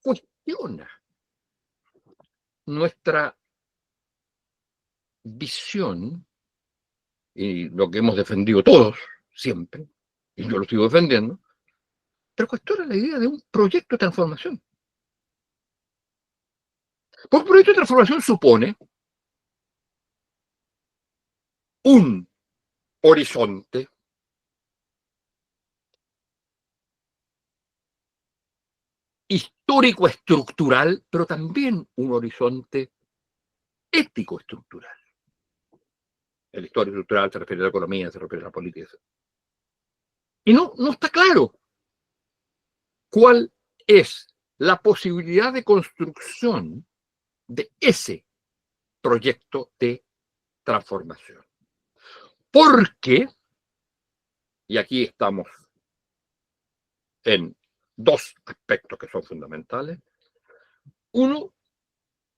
cuestiona nuestra visión y lo que hemos defendido todos siempre, y yo lo sigo defendiendo, pero cuestiona la idea de un proyecto de transformación. Porque un proyecto de transformación supone un horizonte histórico estructural, pero también un horizonte ético estructural. El histórico estructural se refiere a la economía, se refiere a la política. Y no está claro cuál es la posibilidad de construcción de ese proyecto de transformación. Porque, y aquí estamos en dos aspectos que son fundamentales. Uno,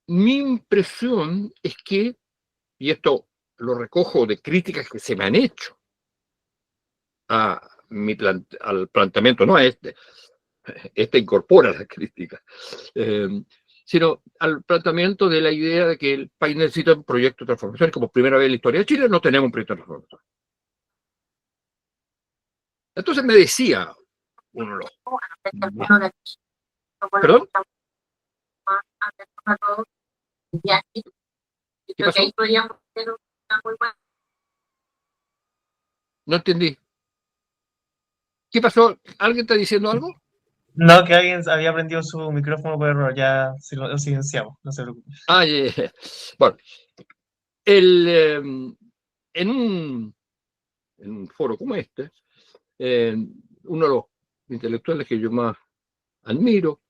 mi impresión es que, y esto lo recojo de críticas que se me han hecho al planteamiento, no a este incorpora las críticas, sino al planteamiento de la idea de que el país necesita un proyecto de transformación. Como primera vez en la historia de Chile no tenemos un proyecto de transformación. Entonces me decía uno de los... ¿Perdón? ¿Qué pasó? No entendí. ¿Qué pasó? ¿Alguien está diciendo algo? No, que alguien había prendido su micrófono por error, ya lo silenciamos, no se preocupe. Yeah. Bueno, en un foro como este, uno de los intelectuales que yo más admiro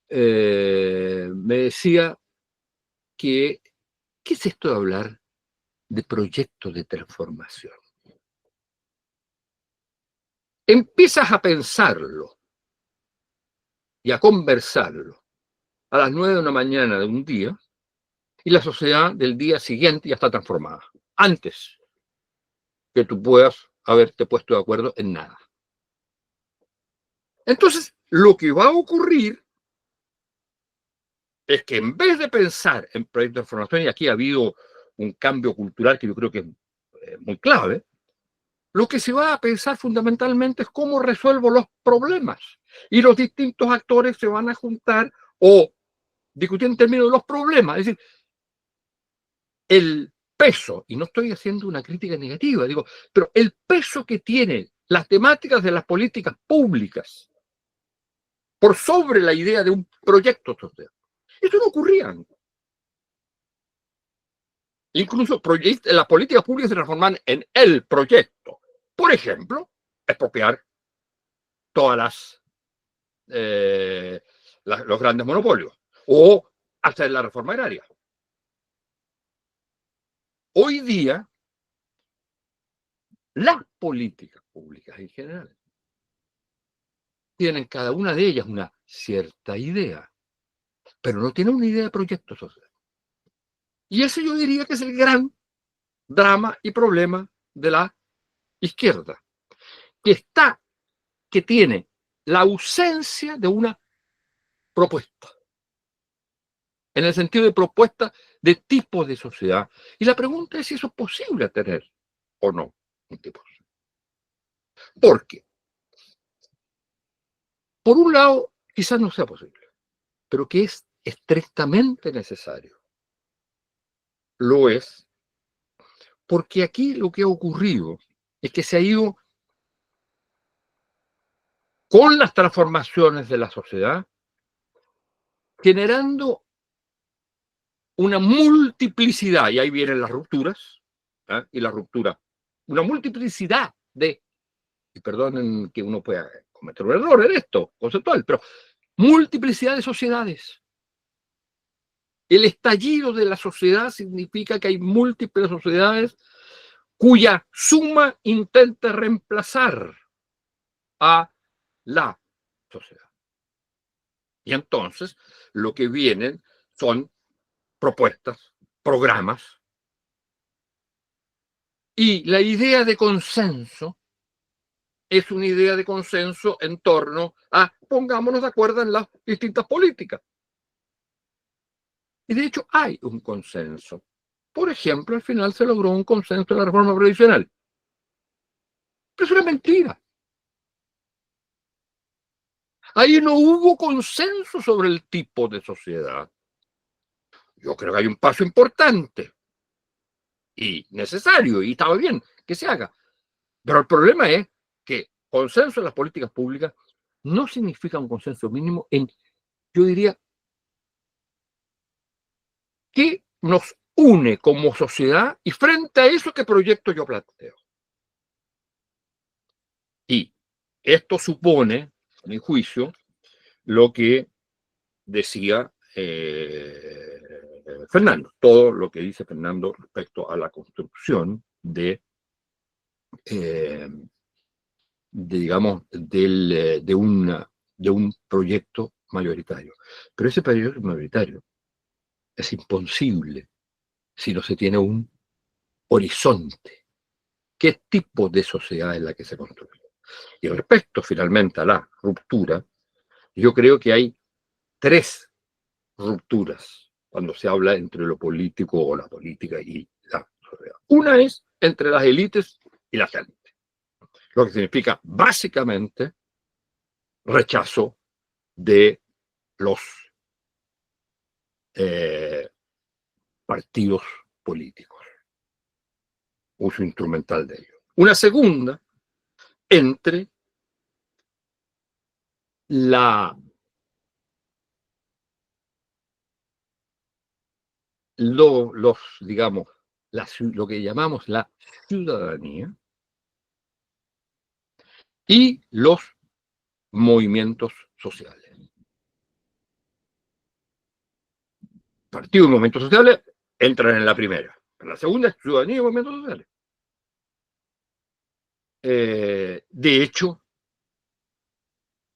me decía que, ¿qué es esto de hablar de proyectos de transformación? Empiezas a pensarlo y a conversarlo a las 9 de la mañana de un día y la sociedad del día siguiente ya está transformada, antes que tú puedas haberte puesto de acuerdo en nada. Entonces, lo que va a ocurrir es que en vez de pensar en proyectos de transformación, y aquí ha habido un cambio cultural que yo creo que es muy clave, lo que se va a pensar fundamentalmente es cómo resuelvo los problemas. Y los distintos actores se van a juntar o discutir en términos de los problemas. Es decir, el peso, y no estoy haciendo una crítica negativa, digo, pero el peso que tienen las temáticas de las políticas públicas por sobre la idea de un proyecto social. Eso no ocurría antes. Incluso las políticas públicas se transforman en el proyecto. Por ejemplo, expropiar todas los grandes monopolios o hacer la reforma agraria. Hoy día, las políticas públicas en general tienen cada una de ellas una cierta idea, pero no tienen una idea de proyecto social. Y ese yo diría que es el gran drama y problema de la izquierda, que tiene la ausencia de una propuesta, en el sentido de propuesta de tipo de sociedad. Y la pregunta es si eso es posible tener o no un tipo de sociedad. Porque, por un lado, quizás no sea posible, pero que es estrictamente necesario. Lo es, porque aquí lo que ha ocurrido es que se ha ido con las transformaciones de la sociedad generando una multiplicidad, y ahí vienen las rupturas, y la ruptura, una multiplicidad y perdonen que uno pueda cometer un error en esto, conceptual, pero multiplicidad de sociedades. El estallido de la sociedad significa que hay múltiples sociedades cuya suma intenta reemplazar a la sociedad. Y entonces lo que vienen son propuestas, programas, y la idea de consenso es una idea de consenso en torno a pongámonos de acuerdo en las distintas políticas. Y de hecho hay un consenso. Por ejemplo, al final se logró un consenso en la reforma previsional. Pero es una mentira. Ahí no hubo consenso sobre el tipo de sociedad. Yo creo que hay un paso importante y necesario, y estaba bien que se haga. Pero el problema es que consenso en las políticas públicas no significa un consenso mínimo en, yo diría, qué nos une como sociedad y frente a eso qué proyecto yo planteo. Y esto supone, a mi juicio, lo que decía Fernando, todo lo que dice Fernando respecto a la construcción digamos, de un proyecto mayoritario. Pero ese proyecto mayoritario es imposible si no se tiene un horizonte. ¿Qué tipo de sociedad es la que se construye? Y respecto finalmente a la ruptura, yo creo que hay 3 rupturas cuando se habla entre lo político o la política y la sociedad. Una es entre las élites y la gente, lo que significa básicamente rechazo de los partidos políticos, uso instrumental de ellos. Una segunda, entre digamos, lo que llamamos la ciudadanía y los movimientos sociales. Partidos y movimientos sociales entran en la primera. En la segunda es ciudadanía y movimientos sociales. De hecho,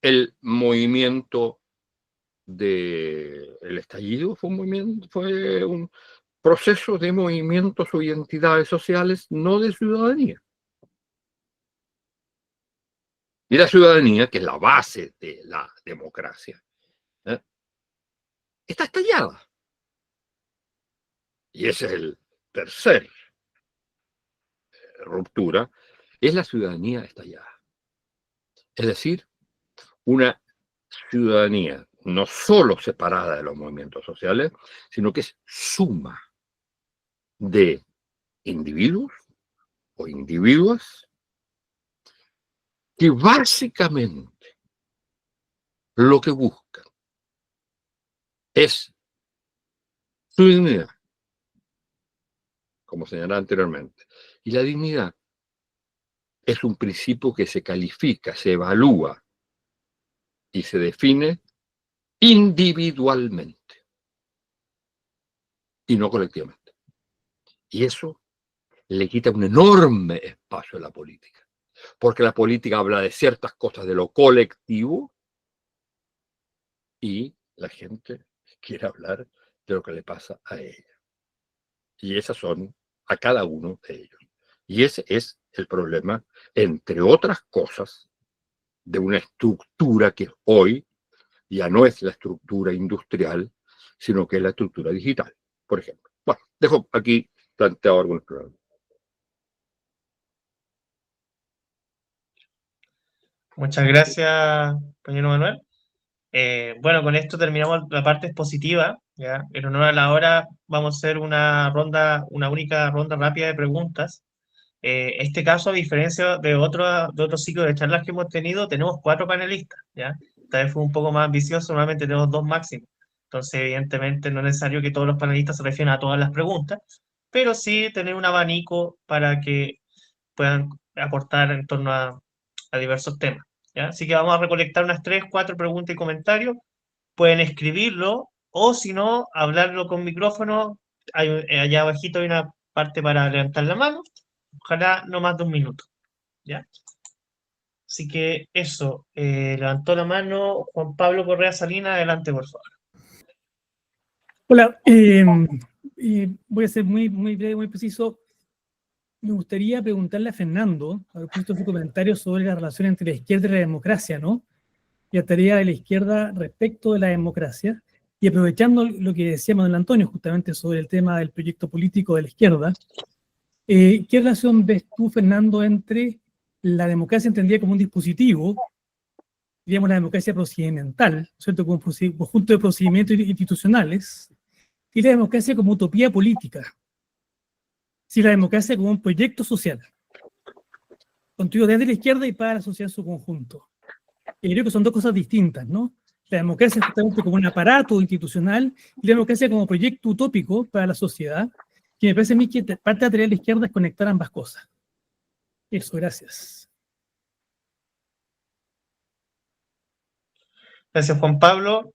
el movimiento del estallido fue un proceso de movimientos o identidades sociales, no de ciudadanía. Y la ciudadanía, que es la base de la democracia, está estallada. Y ese es el tercer ruptura, es la ciudadanía estallada. Es decir, una ciudadanía no solo separada de los movimientos sociales, sino que es suma de individuos o individuas que básicamente lo que buscan es su dignidad, como señalaba anteriormente. Y la dignidad es un principio que se califica, se evalúa y se define individualmente y no colectivamente. Y eso le quita un enorme espacio a la política, porque la política habla de ciertas cosas de lo colectivo y la gente quiere hablar de lo que le pasa a ella. Y esas son a cada uno de ellos. Y ese es el problema, entre otras cosas, de una estructura que hoy ya no es la estructura industrial, sino que es la estructura digital, por ejemplo. Bueno, dejo aquí planteado algunos problemas. Muchas gracias, compañero Manuel. Bueno, con esto terminamos la parte expositiva, ¿ya? En honor a la hora vamos a hacer una ronda, una única ronda rápida de preguntas. Este caso, a diferencia de otros ciclos de charlas que hemos tenido, tenemos 4 panelistas, ¿ya? Esta vez fue un poco más ambicioso, normalmente tenemos 2 máximos. Entonces, evidentemente, no es necesario que todos los panelistas se refieran a todas las preguntas, pero sí tener un abanico para que puedan aportar en torno a diversos temas, ¿ya? Así que vamos a recolectar unas 3, 4 preguntas y comentarios. Pueden escribirlo o, si no, hablarlo con micrófono. Allá abajito hay una parte para levantar la mano. Ojalá no más de 1 minuto, ¿ya? Así que eso, levantó la mano Juan Pablo Correa Salinas, adelante, por favor. Hola, voy a ser muy breve, muy preciso. Me gustaría preguntarle a Fernando, a propósito de su comentario sobre la relación entre la izquierda y la democracia, ¿no? Y la tarea de la izquierda respecto de la democracia, y aprovechando lo que decía Manuel Antonio justamente sobre el tema del proyecto político de la izquierda, ¿qué relación ves tú, Fernando, entre la democracia entendida como un dispositivo, digamos la democracia procedimental, ¿cierto? Como un conjunto de procedimientos institucionales, y la democracia como utopía política? Si la democracia como un proyecto social, construido desde la izquierda y para la sociedad en su conjunto. Y creo que son 2 cosas distintas, ¿no? La democracia justamente como un aparato institucional y la democracia como proyecto utópico para la sociedad, que me parece a mí que parte de la tarea de la izquierda es conectar ambas cosas. Eso, gracias. Gracias, Juan Pablo.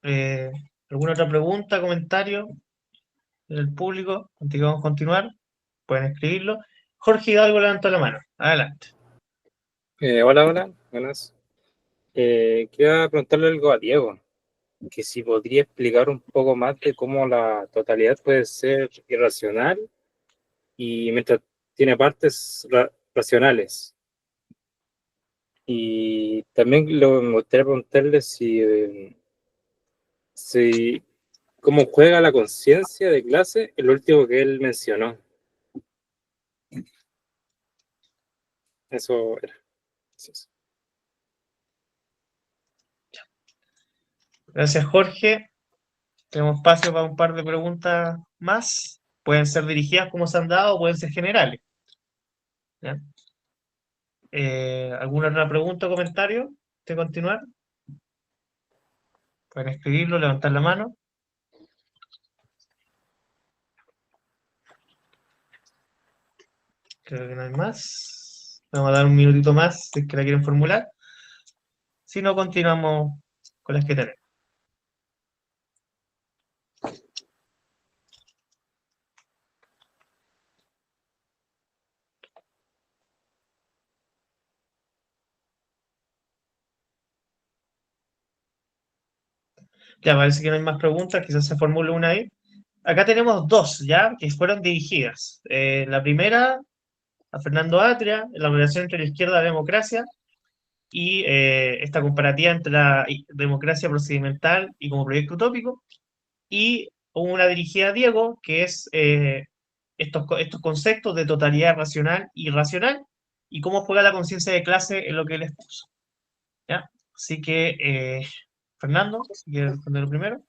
¿Alguna otra pregunta, comentario del público? Contigo vamos a continuar. Pueden escribirlo. Jorge Hidalgo levantó la mano. Adelante. Hola, buenas. Quería preguntarle algo a Diego, que si podría explicar un poco más de cómo la totalidad puede ser irracional y mientras tiene partes racionales. Y también me gustaría preguntarle si cómo juega la conciencia de clase, el último que él mencionó. Eso era. Gracias. Gracias, Jorge. Tenemos espacio para un par de preguntas más. Pueden ser dirigidas como se han dado o pueden ser generales, ¿ya? ¿Alguna otra pregunta o comentario antes de continuar? Pueden escribirlo, levantar la mano. Creo que no hay más. Vamos a dar un minutito más si es que la quieren formular. Si no, continuamos con las que tenemos. Ya parece que no hay más preguntas, quizás se formule una ahí. Acá tenemos 2, ¿ya? Que fueron dirigidas. La primera, a Fernando Atria, la relación entre la izquierda y la democracia, y esta comparativa entre la democracia procedimental y como proyecto utópico, y una dirigida a Diego, que es estos conceptos de totalidad racional y irracional, y cómo juega la conciencia de clase en lo que él expuso. ¿Ya? Así que, Fernando, si quieres responder primero.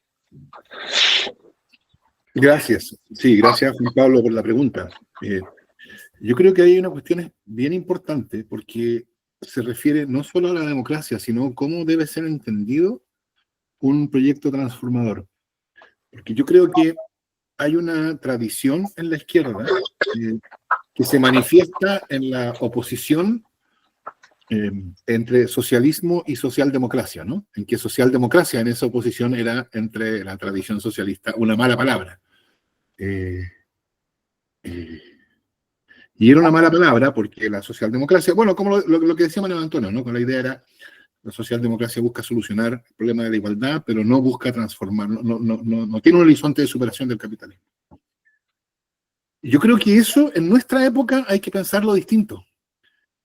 Gracias. Sí, gracias, Juan Pablo, por la pregunta. Yo creo que hay una cuestión bien importante porque se refiere no solo a la democracia, sino cómo debe ser entendido un proyecto transformador. Porque yo creo que hay una tradición en la izquierda que se manifiesta en la oposición entre socialismo y socialdemocracia, ¿no? En que socialdemocracia en esa oposición era entre la tradición socialista una mala palabra. Y era una mala palabra porque la socialdemocracia, bueno, como lo que decía Manuel Antonio, ¿no? Con la idea era, la socialdemocracia busca solucionar el problema de la igualdad, pero no busca transformar, no tiene un horizonte de superación del capitalismo. Yo creo que eso en nuestra época hay que pensarlo distinto.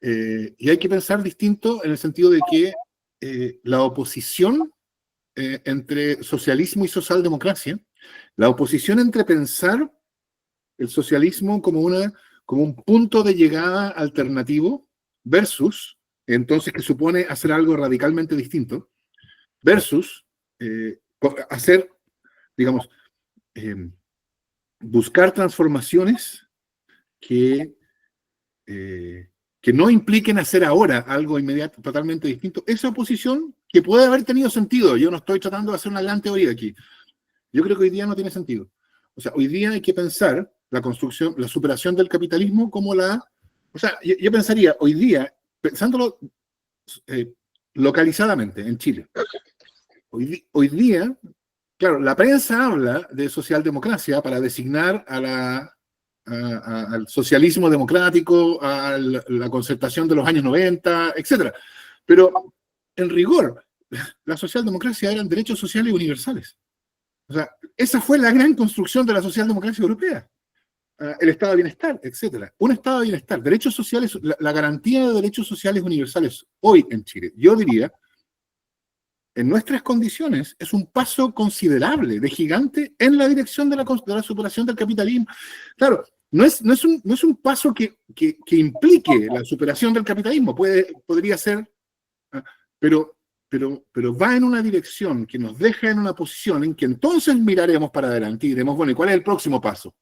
Y hay que pensar distinto en el sentido de que la oposición entre socialismo y socialdemocracia, la oposición entre pensar el socialismo como un punto de llegada alternativo versus, entonces que supone hacer algo radicalmente distinto, versus hacer, digamos, buscar transformaciones que no impliquen hacer ahora algo inmediato, totalmente distinto. Esa oposición que puede haber tenido sentido, yo no estoy tratando de hacer una gran teoría aquí, yo creo que hoy día no tiene sentido. O sea, hoy día hay que pensar la construcción, la superación del capitalismo como o sea, yo pensaría hoy día, pensándolo localizadamente en Chile, hoy día, claro, la prensa habla de socialdemocracia para designar al socialismo democrático, a la concertación de los años 90, etc. Pero, en rigor, la socialdemocracia eran derechos sociales universales. O sea, esa fue la gran construcción de la socialdemocracia europea. El estado de bienestar, etc. Un estado de bienestar, derechos sociales, la garantía de derechos sociales universales hoy en Chile, yo diría, en nuestras condiciones, es un paso considerable, de gigante, en la dirección de la superación del capitalismo. Claro, no es un paso que implique la superación del capitalismo, podría ser, pero va en una dirección que nos deja en una posición en que entonces miraremos para adelante y diremos, bueno, ¿y cuál es el próximo paso?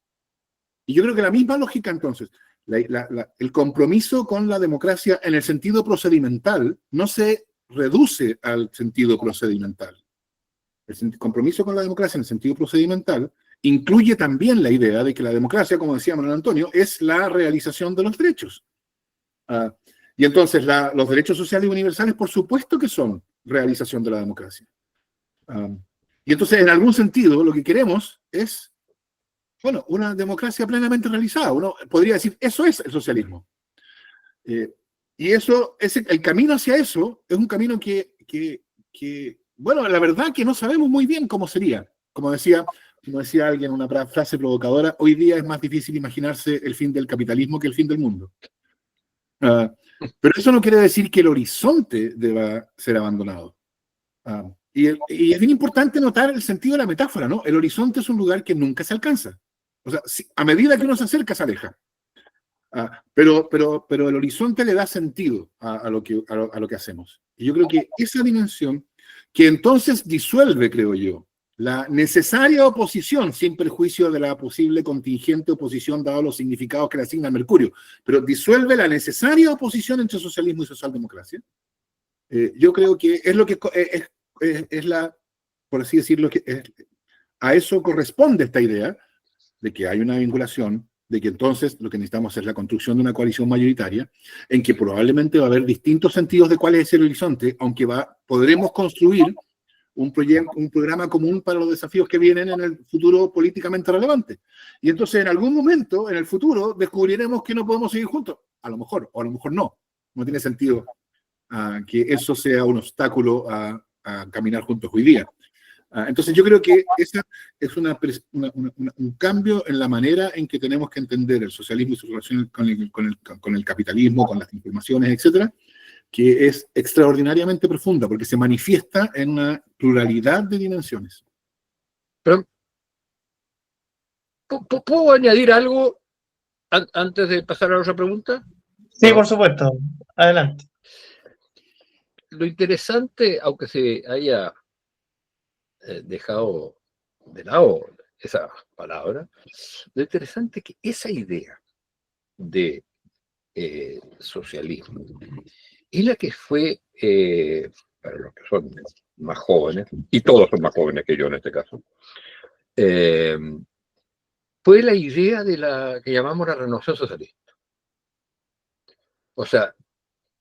Y yo creo que la misma lógica entonces, el compromiso con la democracia en el sentido procedimental no se reduce al sentido procedimental. El compromiso con la democracia en el sentido procedimental incluye también la idea de que la democracia, como decía Manuel Antonio, es la realización de los derechos. Y entonces los derechos sociales universales, por supuesto que son realización de la democracia. Y entonces, en algún sentido, lo que queremos es, bueno, una democracia plenamente realizada. Uno podría decir, eso es el socialismo. Y eso, el camino hacia eso es un camino que, bueno, la verdad que no sabemos muy bien cómo sería. Como decía alguien, una frase provocadora, hoy día es más difícil imaginarse el fin del capitalismo que el fin del mundo. Pero eso no quiere decir que el horizonte deba ser abandonado. Y es bien importante notar el sentido de la metáfora, ¿no? El horizonte es un lugar que nunca se alcanza. O sea, a medida que uno se acerca, se aleja. Pero el horizonte le da sentido a lo que hacemos. Y yo creo que esa dimensión, que entonces disuelve, creo yo, la necesaria oposición, sin perjuicio de la posible contingente oposición, dado los significados que le asigna Mercurio, pero disuelve la necesaria oposición entre socialismo y socialdemocracia. Yo creo que es lo que es por así decirlo, a eso corresponde esta idea de que hay una vinculación, de que entonces lo que necesitamos es la construcción de una coalición mayoritaria, en que probablemente va a haber distintos sentidos de cuál es el horizonte, aunque podremos construir un programa común para los desafíos que vienen en el futuro políticamente relevante. Y entonces en algún momento, en el futuro, descubriremos que no podemos seguir juntos. A lo mejor, o a lo mejor no. No tiene sentido que eso sea un obstáculo a caminar juntos hoy día. Entonces yo creo que esa es un cambio en la manera en que tenemos que entender el socialismo y su relación con el capitalismo, con las informaciones, etcétera, que es extraordinariamente profunda, porque se manifiesta en una pluralidad de dimensiones. Pero, ¿puedo añadir algo antes de pasar a la otra pregunta? Sí, ¿no? por supuesto. Adelante. Lo interesante, aunque se haya dejado de lado esa palabra, lo interesante es que esa idea de socialismo es la que fue, para los que son más jóvenes, y todos son más jóvenes que yo en este caso, eh, fue la idea de la que llamamos la renovación socialista. O sea,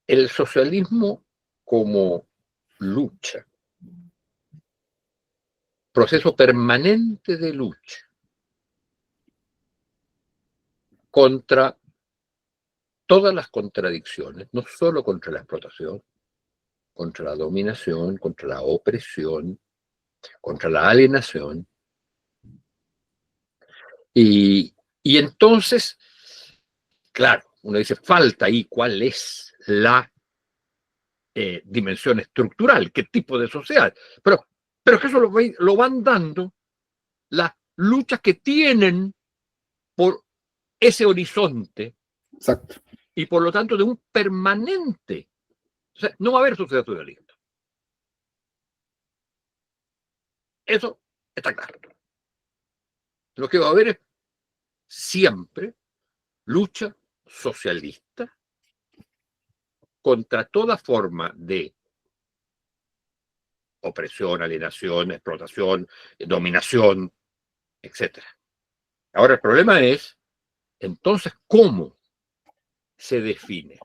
el socialismo como lucha, proceso permanente de lucha contra todas las contradicciones, no solo contra la explotación, contra la dominación, contra la opresión, contra la alienación. Y entonces, claro, uno dice, falta ahí cuál es la dimensión estructural, qué tipo de sociedad. Pero que eso lo van dando las luchas que tienen por ese horizonte Exacto. y por lo tanto de un permanente. O sea, no va a haber sociedad socialista. Eso está claro. Lo que va a haber es siempre lucha socialista contra toda forma de opresión, alienación, explotación, dominación, etc. Ahora el problema es, entonces, ¿cómo se define?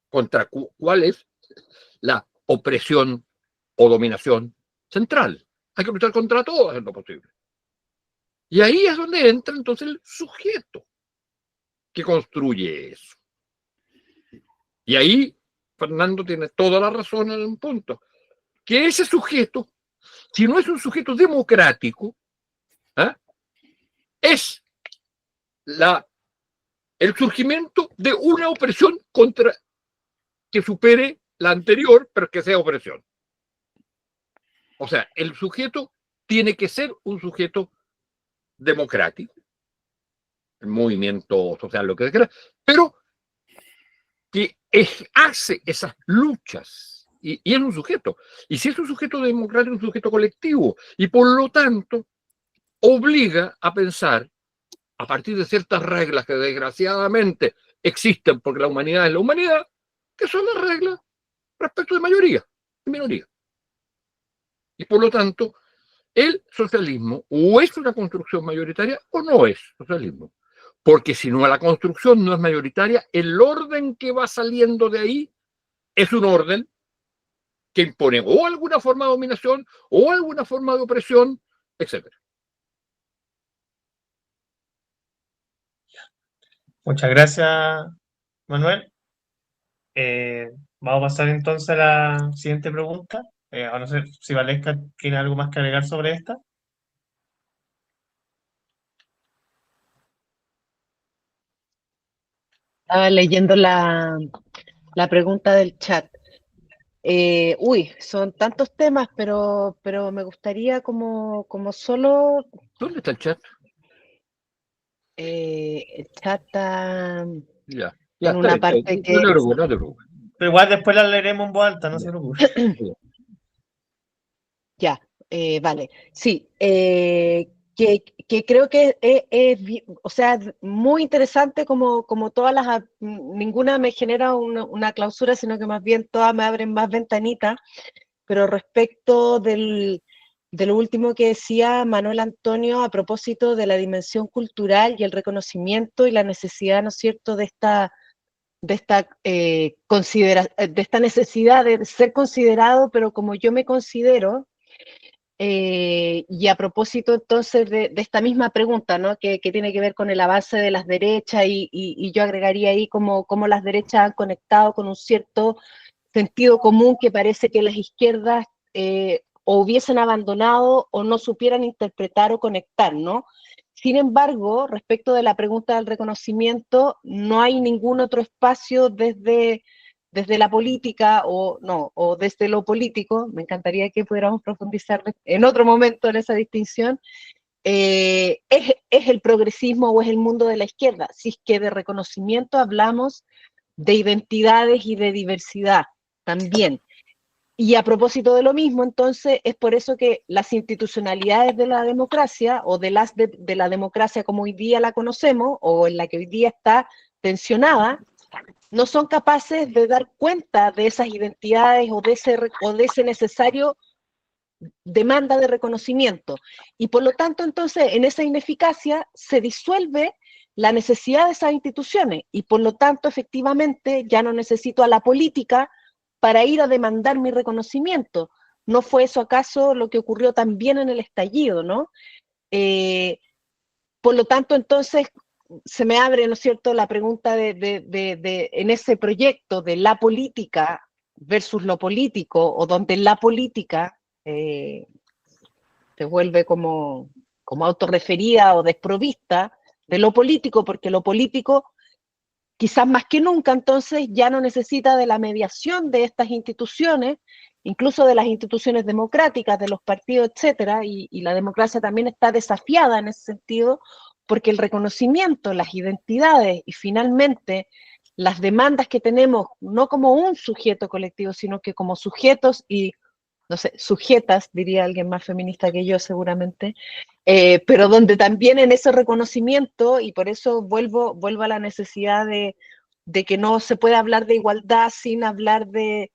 ¿Contra cuál es la opresión o dominación central? Hay que luchar contra todas en lo posible. Y ahí es donde entra entonces el sujeto que construye eso. Y ahí Fernando tiene toda la razón en un punto. Que ese sujeto, si no es un sujeto democrático, ¿eh? Es el surgimiento de una opresión contra que supere la anterior, pero que sea opresión. O sea, el sujeto tiene que ser un sujeto democrático, el movimiento social, lo que sea, pero que hace esas luchas y es un sujeto. Y si es un sujeto democrático, es un sujeto colectivo, y por lo tanto obliga a pensar a partir de ciertas reglas que desgraciadamente existen porque la humanidad es la humanidad, que son las reglas respecto de mayoría y minoría. Y por lo tanto, el socialismo o es una construcción mayoritaria o no es socialismo. Porque si no la construcción no es mayoritaria, el orden que va saliendo de ahí es un orden que impone o alguna forma de dominación o alguna forma de opresión, etc. Muchas gracias, Manuel. Vamos a pasar entonces a la siguiente pregunta. A no ser si Valesca tiene algo más que agregar sobre esta. Estaba leyendo la pregunta del chat. Son tantos temas, pero me gustaría como solo ¿Dónde está el chat? el chat está Ya, en está una bien, parte no que te preocupes, no te preocupes. Pero igual después la leeremos en voz alta, no se preocupe. ya, vale. Sí, que creo que o sea, muy interesante como todas ninguna me genera una clausura, sino que más bien todas me abren más ventanitas. Pero respecto de lo último que decía Manuel Antonio a propósito de la dimensión cultural y el reconocimiento y la necesidad, ¿no es cierto?, de esta necesidad de ser considerado, pero como yo me considero, y a propósito entonces de esta misma pregunta, ¿no?, que tiene que ver con el avance de las derechas y yo agregaría ahí cómo las derechas han conectado con un cierto sentido común que parece que las izquierdas o hubiesen abandonado o no supieran interpretar o conectar, ¿no? Sin embargo, respecto de la pregunta del reconocimiento, no hay ningún otro espacio desde la política o desde lo político, me encantaría que pudiéramos profundizar en otro momento en esa distinción, es el progresismo o es el mundo de la izquierda. Si es que de reconocimiento hablamos de identidades y de diversidad también. Y a propósito de lo mismo, entonces, es por eso que las institucionalidades de la democracia, o de la democracia como hoy día la conocemos, o en la que hoy día está tensionada, no son capaces de dar cuenta de esas identidades o de ese necesario demanda de reconocimiento. Y por lo tanto, entonces, en esa ineficacia se disuelve la necesidad de esas instituciones, y por lo tanto, efectivamente, ya no necesito a la política para ir a demandar mi reconocimiento. ¿No fue eso acaso lo que ocurrió también en el estallido, no? Por lo tanto, entonces, se me abre, ¿no es cierto?, la pregunta en ese proyecto de la política versus lo político, o donde la política se vuelve como autorreferida o desprovista de lo político, porque lo político, quizás más que nunca, entonces ya no necesita de la mediación de estas instituciones, incluso de las instituciones democráticas, de los partidos, etcétera, y la democracia también está desafiada en ese sentido, porque el reconocimiento, las identidades y finalmente las demandas que tenemos, no como un sujeto colectivo, sino que como sujetos y, no sé, sujetas, diría alguien más feminista que yo seguramente, pero donde también en ese reconocimiento, y por eso vuelvo a la necesidad de que no se puede hablar de igualdad sin hablar de,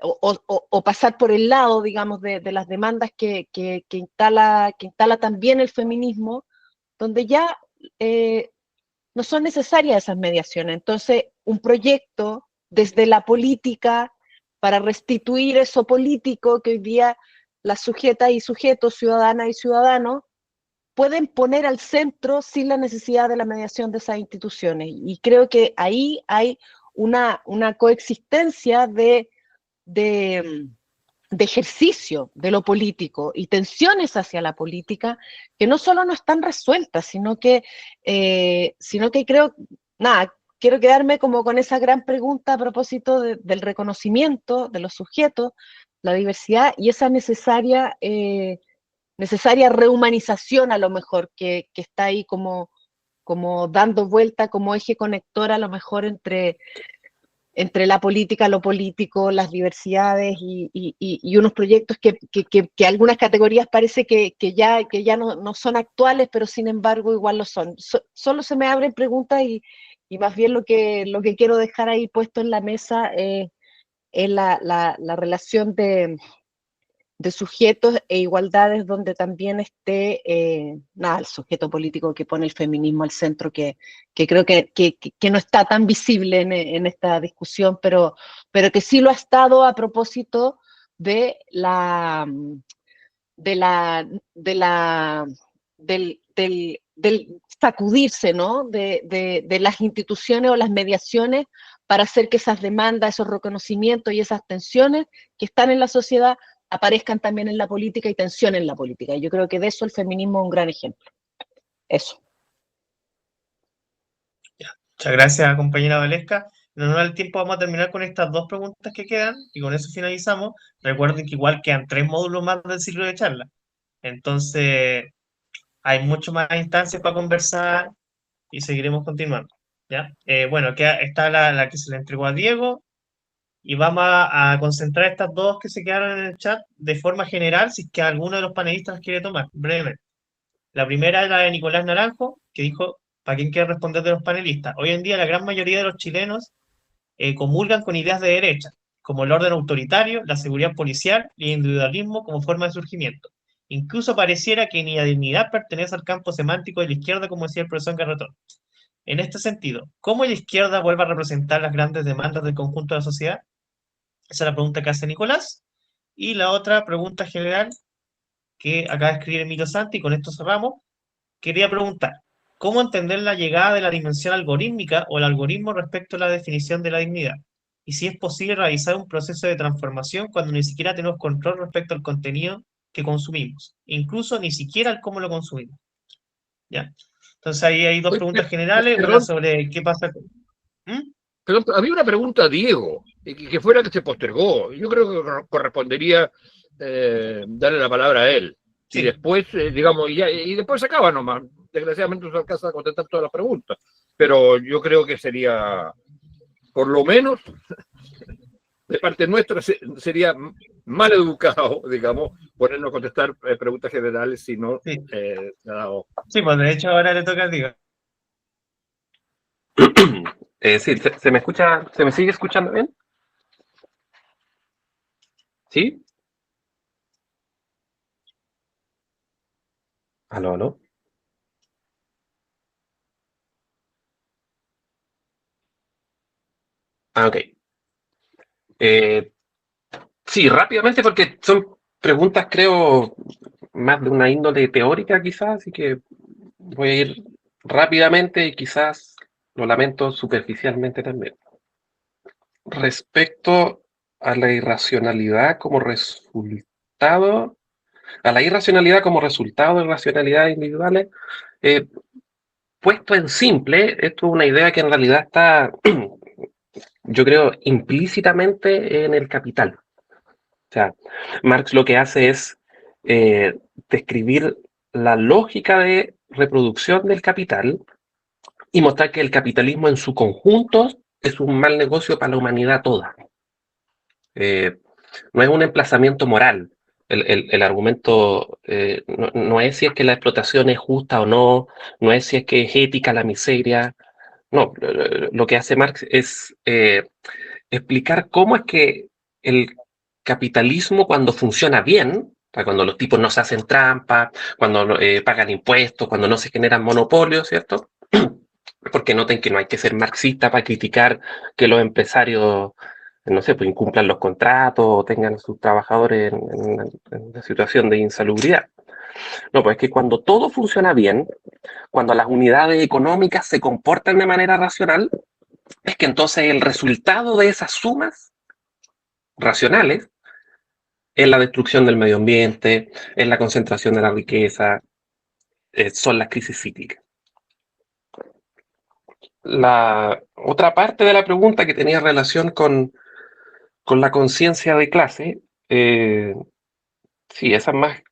o pasar por el lado, digamos, de las demandas que instala también el feminismo, donde ya no son necesarias esas mediaciones. Entonces, un proyecto desde la política para restituir eso político que hoy día las sujetas y sujetos, ciudadanas y ciudadanos, pueden poner al centro sin la necesidad de la mediación de esas instituciones. Y creo que ahí hay una coexistencia de ejercicio de lo político y tensiones hacia la política que no solo no están resueltas, sino que creo, nada, quiero quedarme como con esa gran pregunta a propósito del reconocimiento de los sujetos, la diversidad y esa necesaria rehumanización, a lo mejor, que está ahí como dando vuelta, como eje conector, a lo mejor entre la política, lo político, las diversidades y unos proyectos que algunas categorías parece que ya no son actuales, pero sin embargo igual lo son. Solo se me abren preguntas y más bien lo que quiero dejar ahí puesto en la mesa es la relación de sujetos e igualdades, donde también esté el sujeto político que pone el feminismo al centro, que creo que no está tan visible en esta discusión, pero que sí lo ha estado a propósito de del sacudirse, ¿no?, de las instituciones o las mediaciones para hacer que esas demandas, esos reconocimientos y esas tensiones que están en la sociedad aparezcan también en la política y tensionen la política. Y yo creo que de eso el feminismo es un gran ejemplo. Eso. Muchas gracias, compañera Valesca. En honor al tiempo vamos a terminar con estas dos preguntas que quedan y con eso finalizamos. Recuerden que igual quedan 3 módulos más del ciclo de charla. Entonces, hay mucho más instancias para conversar y seguiremos continuando. ¿Ya? Bueno, está la que se le entregó a Diego, y vamos a concentrar estas dos que se quedaron en el chat de forma general, si es que alguno de los panelistas las quiere tomar, brevemente. La primera es la de Nicolás Naranjo, que dijo, ¿para quién quiere responder de los panelistas? Hoy en día la gran mayoría de los chilenos comulgan con ideas de derecha, como el orden autoritario, la seguridad policial y el individualismo como forma de surgimiento. Incluso pareciera que ni la dignidad pertenece al campo semántico de la izquierda, como decía el profesor Garretón. En este sentido, ¿cómo la izquierda vuelve a representar las grandes demandas del conjunto de la sociedad? Esa es la pregunta que hace Nicolás. Y la otra pregunta general que acaba de escribir Emilio Santi, y con esto cerramos, quería preguntar, ¿cómo entender la llegada de la dimensión algorítmica o el algoritmo respecto a la definición de la dignidad? Y si es posible realizar un proceso de transformación cuando ni siquiera tenemos control respecto al contenido que consumimos, incluso ni siquiera al cómo lo consumimos. ¿Ya? Entonces ahí hay dos preguntas generales, una sobre qué pasa con... Perdón, había una pregunta a Diego, que fue la que se postergó. Yo creo que correspondería darle la palabra a él. Y Sí. después, digamos, y después se acaba nomás. Desgraciadamente no se alcanza a contestar todas las preguntas. Pero yo creo que sería, por lo menos, de parte nuestra, sería mal educado, digamos, ponernos a contestar preguntas generales si no, Sí. dado. Sí, pues de hecho ahora le toca a Diego. Sí, ¿se me escucha? ¿Se me sigue escuchando bien? ¿Sí? ¿Aló, aló? Ah, ok. Eh, sí, rápidamente, porque son preguntas, creo, más de una índole teórica quizás, así que voy a ir rápidamente y quizás, lo lamento, superficialmente también. Respecto a la irracionalidad como resultado, a la irracionalidad como resultado de racionalidades individuales, eh, puesto en simple, esto es una idea que en realidad está, yo creo, implícitamente en el Capital. O sea, Marx lo que hace es describir la lógica de reproducción del capital y mostrar que el capitalismo en su conjunto es un mal negocio para la humanidad toda. No es un emplazamiento moral. El argumento no es si es que la explotación es justa o no, no es si es que es ética la miseria. No, lo que hace Marx es explicar cómo es que el capitalismo, cuando funciona bien, o sea, cuando los tipos no se hacen trampa, cuando pagan impuestos, cuando no se generan monopolios, ¿cierto? Porque noten que no hay que ser marxista para criticar que los empresarios, no sé, pues incumplan los contratos o tengan a sus trabajadores en una situación de insalubridad. No, pues es que cuando todo funciona bien, cuando las unidades económicas se comportan de manera racional, es que entonces el resultado de esas sumas racionales es la destrucción del medio ambiente, es la concentración de la riqueza, son las crisis cíclicas. La otra parte de la pregunta que tenía relación con la conciencia de clase, sí, esa es más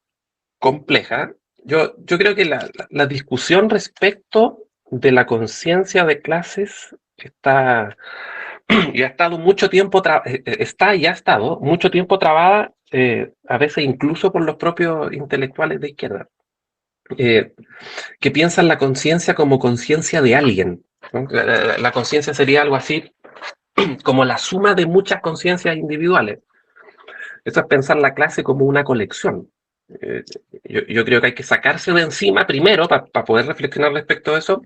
compleja. Yo creo que la discusión respecto de la conciencia de clases está y ha estado mucho tiempo está y ha estado mucho tiempo trabada, a veces incluso por los propios intelectuales de izquierda, que piensan la conciencia como conciencia de alguien, ¿no? La conciencia sería algo así como la suma de muchas conciencias individuales. Eso es pensar la clase como una colección. Eh, yo creo que hay que sacarse de encima primero para poder reflexionar respecto a eso,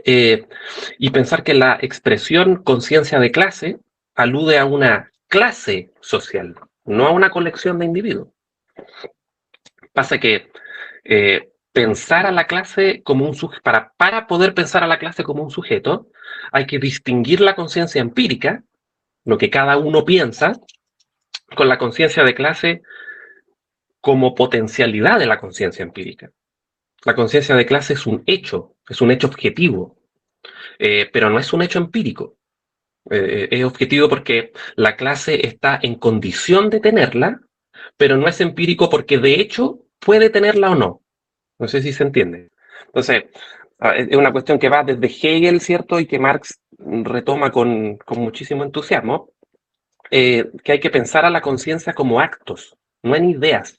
y pensar que la expresión conciencia de clase alude a una clase social, no a una colección de individuos. Pasa que pensar a la clase como un sujeto, para poder pensar a la clase como un sujeto, hay que distinguir la conciencia empírica, lo que cada uno piensa, con la conciencia de clase como potencialidad de la conciencia empírica. La conciencia de clase es un hecho objetivo, pero no es un hecho empírico. Es objetivo porque la clase está en condición de tenerla, pero no es empírico porque de hecho puede tenerla o no. No sé si se entiende. Entonces, es una cuestión que va desde Hegel, ¿cierto? Y que Marx retoma con muchísimo entusiasmo, que hay que pensar a la conciencia como actos, no en ideas.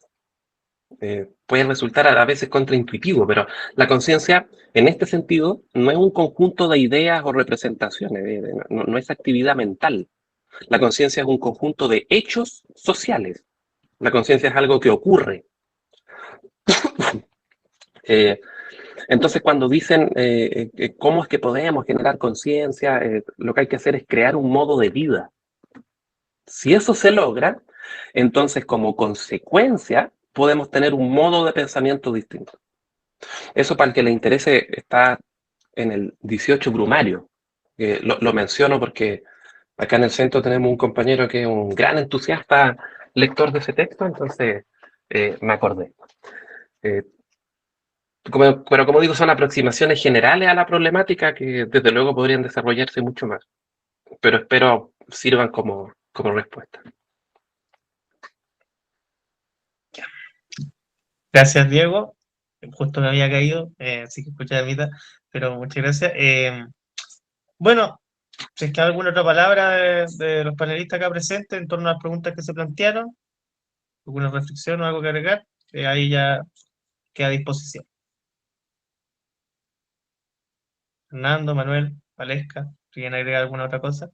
Puede resultar a veces contraintuitivo, pero la conciencia, en este sentido, no es un conjunto de ideas o representaciones, no es actividad mental. La conciencia es un conjunto de hechos sociales. La conciencia es algo que ocurre. Entonces, cuando dicen cómo es que podemos generar conciencia, lo que hay que hacer es crear un modo de vida. Si eso se logra, entonces como consecuencia podemos tener un modo de pensamiento distinto. Eso, para el que le interese, está en el 18 Brumario. Lo menciono porque acá en el centro tenemos un compañero que es un gran entusiasta lector de ese texto, entonces me acordé. Pero como digo, son aproximaciones generales a la problemática que desde luego podrían desarrollarse mucho más, pero espero sirvan como respuesta. Gracias, Diego. Justo me había caído, así que escuché la mitad, pero muchas gracias. Bueno, si es que hay alguna otra palabra de los panelistas acá presentes en torno a las preguntas que se plantearon, alguna reflexión o algo que agregar, ahí ya queda a disposición. Fernando, Manuel, Valesca, ¿quieren agregar alguna otra cosa?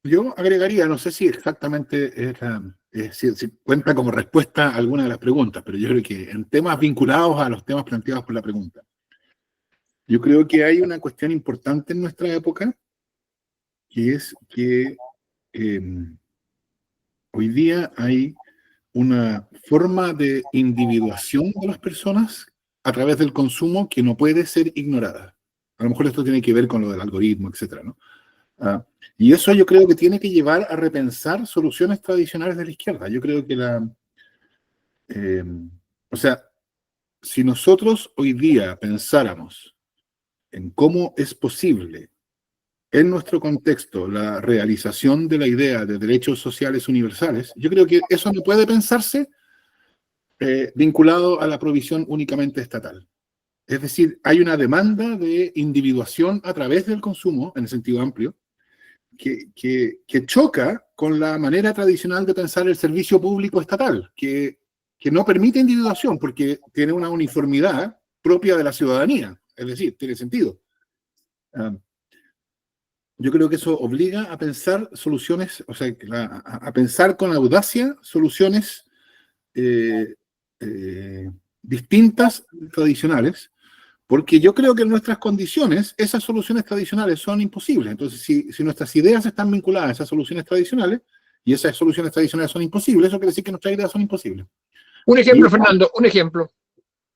Yo agregaría, no sé si exactamente si cuenta como respuesta a alguna de las preguntas, pero yo creo que en temas vinculados a los temas planteados por la pregunta, yo creo que hay una cuestión importante en nuestra época, que es que hoy día hay una forma de individuación de las personas a través del consumo que no puede ser ignorada. A lo mejor esto tiene que ver con lo del algoritmo, etcétera, ¿no? Y eso yo creo que tiene que llevar a repensar soluciones tradicionales de la izquierda. Yo creo que o sea, si nosotros hoy día pensáramos en cómo es posible en nuestro contexto la realización de la idea de derechos sociales universales, yo creo que eso no puede pensarse vinculado a la provisión únicamente estatal. Es decir, hay una demanda de individuación a través del consumo, en el sentido amplio, que choca con la manera tradicional de pensar el servicio público estatal, que no permite individuación porque tiene una uniformidad propia de la ciudadanía. Es decir, tiene sentido. Yo creo que eso obliga a pensar soluciones, o sea, a pensar con audacia soluciones distintas, tradicionales, porque yo creo que en nuestras condiciones esas soluciones tradicionales son imposibles. Entonces, si nuestras ideas están vinculadas a esas soluciones tradicionales y esas soluciones tradicionales son imposibles, eso quiere decir que nuestras ideas son imposibles. Un ejemplo, Fernando, un ejemplo.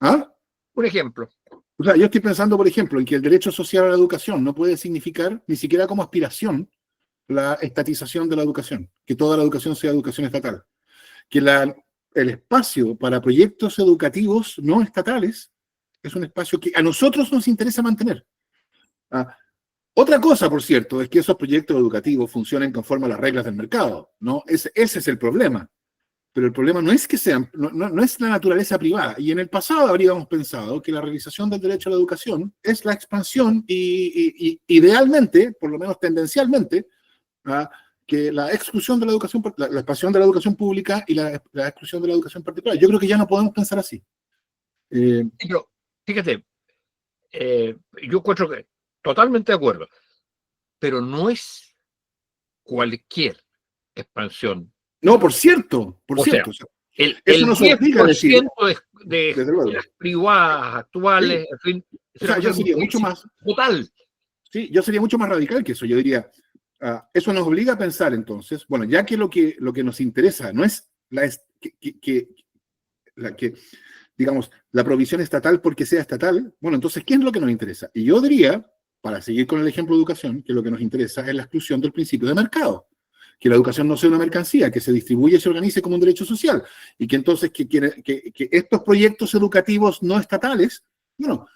¿Ah? Un ejemplo. O sea, yo estoy pensando, por ejemplo, en que el derecho social a la educación no puede significar ni siquiera como aspiración la estatización de la educación, que toda la educación sea educación estatal, que el espacio para proyectos educativos no estatales es un espacio que a nosotros nos interesa mantener. Otra cosa, por cierto, es que esos proyectos educativos funcionen conforme a las reglas del mercado, ¿no? Ese es el problema. Pero el problema no es que sean, no es la naturaleza privada. Y en el pasado habríamos pensado que la realización del derecho a la educación es la expansión y idealmente, por lo menos tendencialmente, que la exclusión de la educación, la expansión de la educación pública y la exclusión de la educación particular. Yo creo que ya no podemos pensar así. Pero, fíjate, yo encuentro que totalmente de acuerdo, pero no es cualquier expansión. No, por cierto. O sea, el eso nos obliga a decir, 10% de escuelas privadas actuales, en fin, o sea, yo sería mucho más total. Sí, yo sería mucho más radical que eso. Yo diría, eso nos obliga a pensar entonces, bueno, ya que lo que nos interesa no es digamos, la provisión estatal porque sea estatal, bueno, entonces, ¿qué es lo que nos interesa? Y yo diría, para seguir con el ejemplo de educación, que lo que nos interesa es la exclusión del principio de mercado. Que la educación no sea una mercancía, que se distribuya y se organice como un derecho social, y que entonces que estos proyectos educativos no estatales, bueno,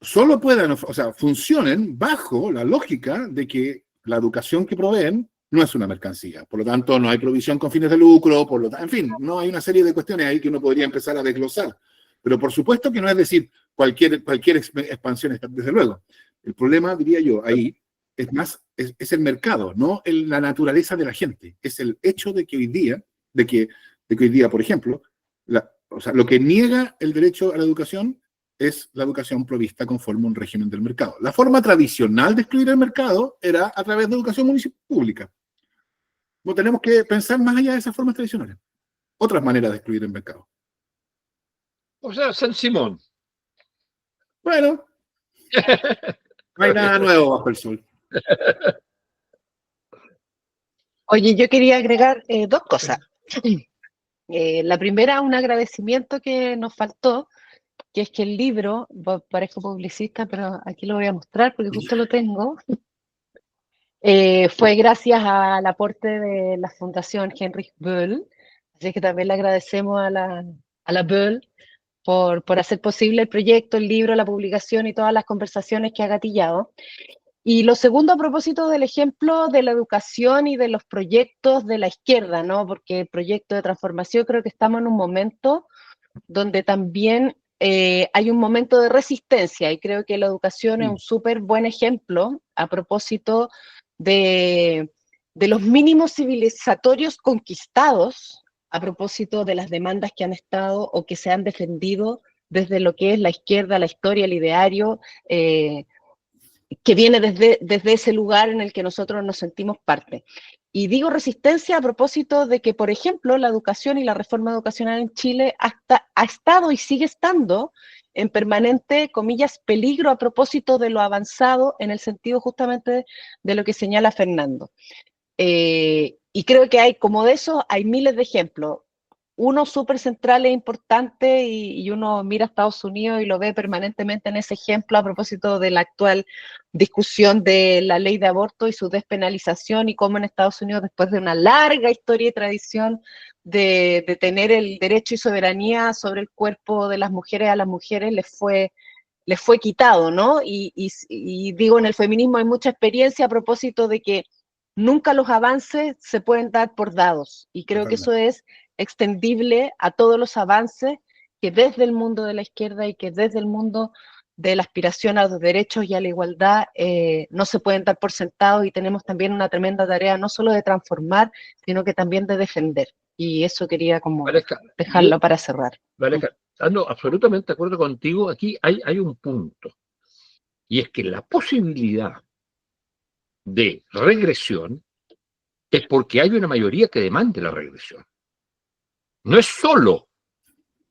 solo puedan, o sea, funcionen bajo la lógica de que la educación que proveen no es una mercancía. Por lo tanto, no hay provisión con fines de lucro, en fin, no hay una serie de cuestiones ahí que uno podría empezar a desglosar. Pero por supuesto que no es decir cualquier expansión, desde luego. El problema, diría yo, ahí es el mercado, no la naturaleza de la gente. Es el hecho de que hoy día, por ejemplo, o sea, lo que niega el derecho a la educación es la educación provista conforme a un régimen del mercado. La forma tradicional de excluir el mercado era a través de educación pública. No tenemos que pensar más allá de esas formas tradicionales. Otras maneras de excluir el mercado. O sea, San Simón. Bueno, no hay nada nuevo bajo el sol. Oye, yo quería agregar dos cosas. La primera, un agradecimiento que nos faltó, que es que el libro, parezco publicista, pero aquí lo voy a mostrar porque justo lo tengo, fue gracias al aporte de la Fundación Heinrich Böll, así que también le agradecemos a la Böll por hacer posible el proyecto, el libro, la publicación y todas las conversaciones que ha gatillado. Y lo segundo, a propósito del ejemplo de la educación y de los proyectos de la izquierda, ¿no? Porque el proyecto de transformación, creo que estamos en un momento donde también hay un momento de resistencia, y creo que la educación es un súper buen ejemplo a propósito de los mínimos civilizatorios conquistados, a propósito de las demandas que han estado o que se han defendido desde lo que es la izquierda, la historia, el ideario, que viene desde ese lugar en el que nosotros nos sentimos parte. Y digo resistencia a propósito de que, por ejemplo, la educación y la reforma educacional en Chile ha estado y sigue estando en permanente, comillas, peligro a propósito de lo avanzado, en el sentido justamente de lo que señala Fernando. Y creo que hay, como de eso, hay miles de ejemplos. Uno súper central e importante, y uno mira a Estados Unidos y lo ve permanentemente en ese ejemplo a propósito de la actual discusión de la ley de aborto y su despenalización, y cómo en Estados Unidos, después de una larga historia y tradición de tener el derecho y soberanía sobre el cuerpo de las mujeres, a las mujeres les fue quitado, ¿no? Y digo, en el feminismo hay mucha experiencia a propósito de que nunca los avances se pueden dar por dados, y creo que eso es extendible a todos los avances que desde el mundo de la izquierda y que desde el mundo de la aspiración a los derechos y a la igualdad no se pueden dar por sentados, y tenemos también una tremenda tarea no solo de transformar, sino que también de defender. Y eso quería como Valesca, dejarlo para cerrar. Valesca, ando absolutamente de acuerdo contigo. Aquí hay un punto, y es que la posibilidad de regresión es porque hay una mayoría que demande la regresión. No es solo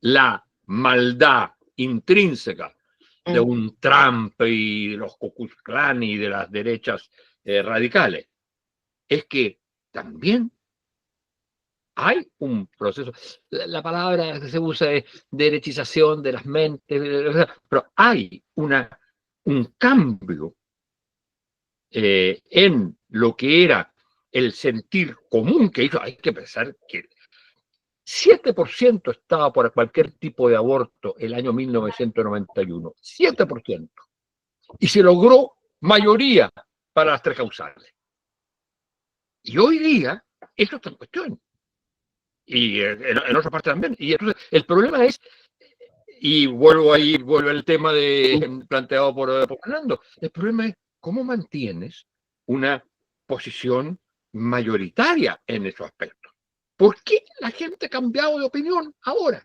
la maldad intrínseca de un Trump y de los Ku Klux Klan y de las derechas radicales, es que también hay un proceso. La palabra que se usa es derechización de las mentes, pero hay un cambio en lo que era el sentir común que hizo. Hay que pensar que 7% estaba por cualquier tipo de aborto el año 1991. 7%. Y se logró mayoría para las 3 causales. Y hoy día, eso está en cuestión. Y en otra parte también. Y entonces, el problema es, y vuelvo el tema planteado por Fernando, el problema es cómo mantienes una posición mayoritaria en esos aspectos. ¿Por qué la gente ha cambiado de opinión ahora?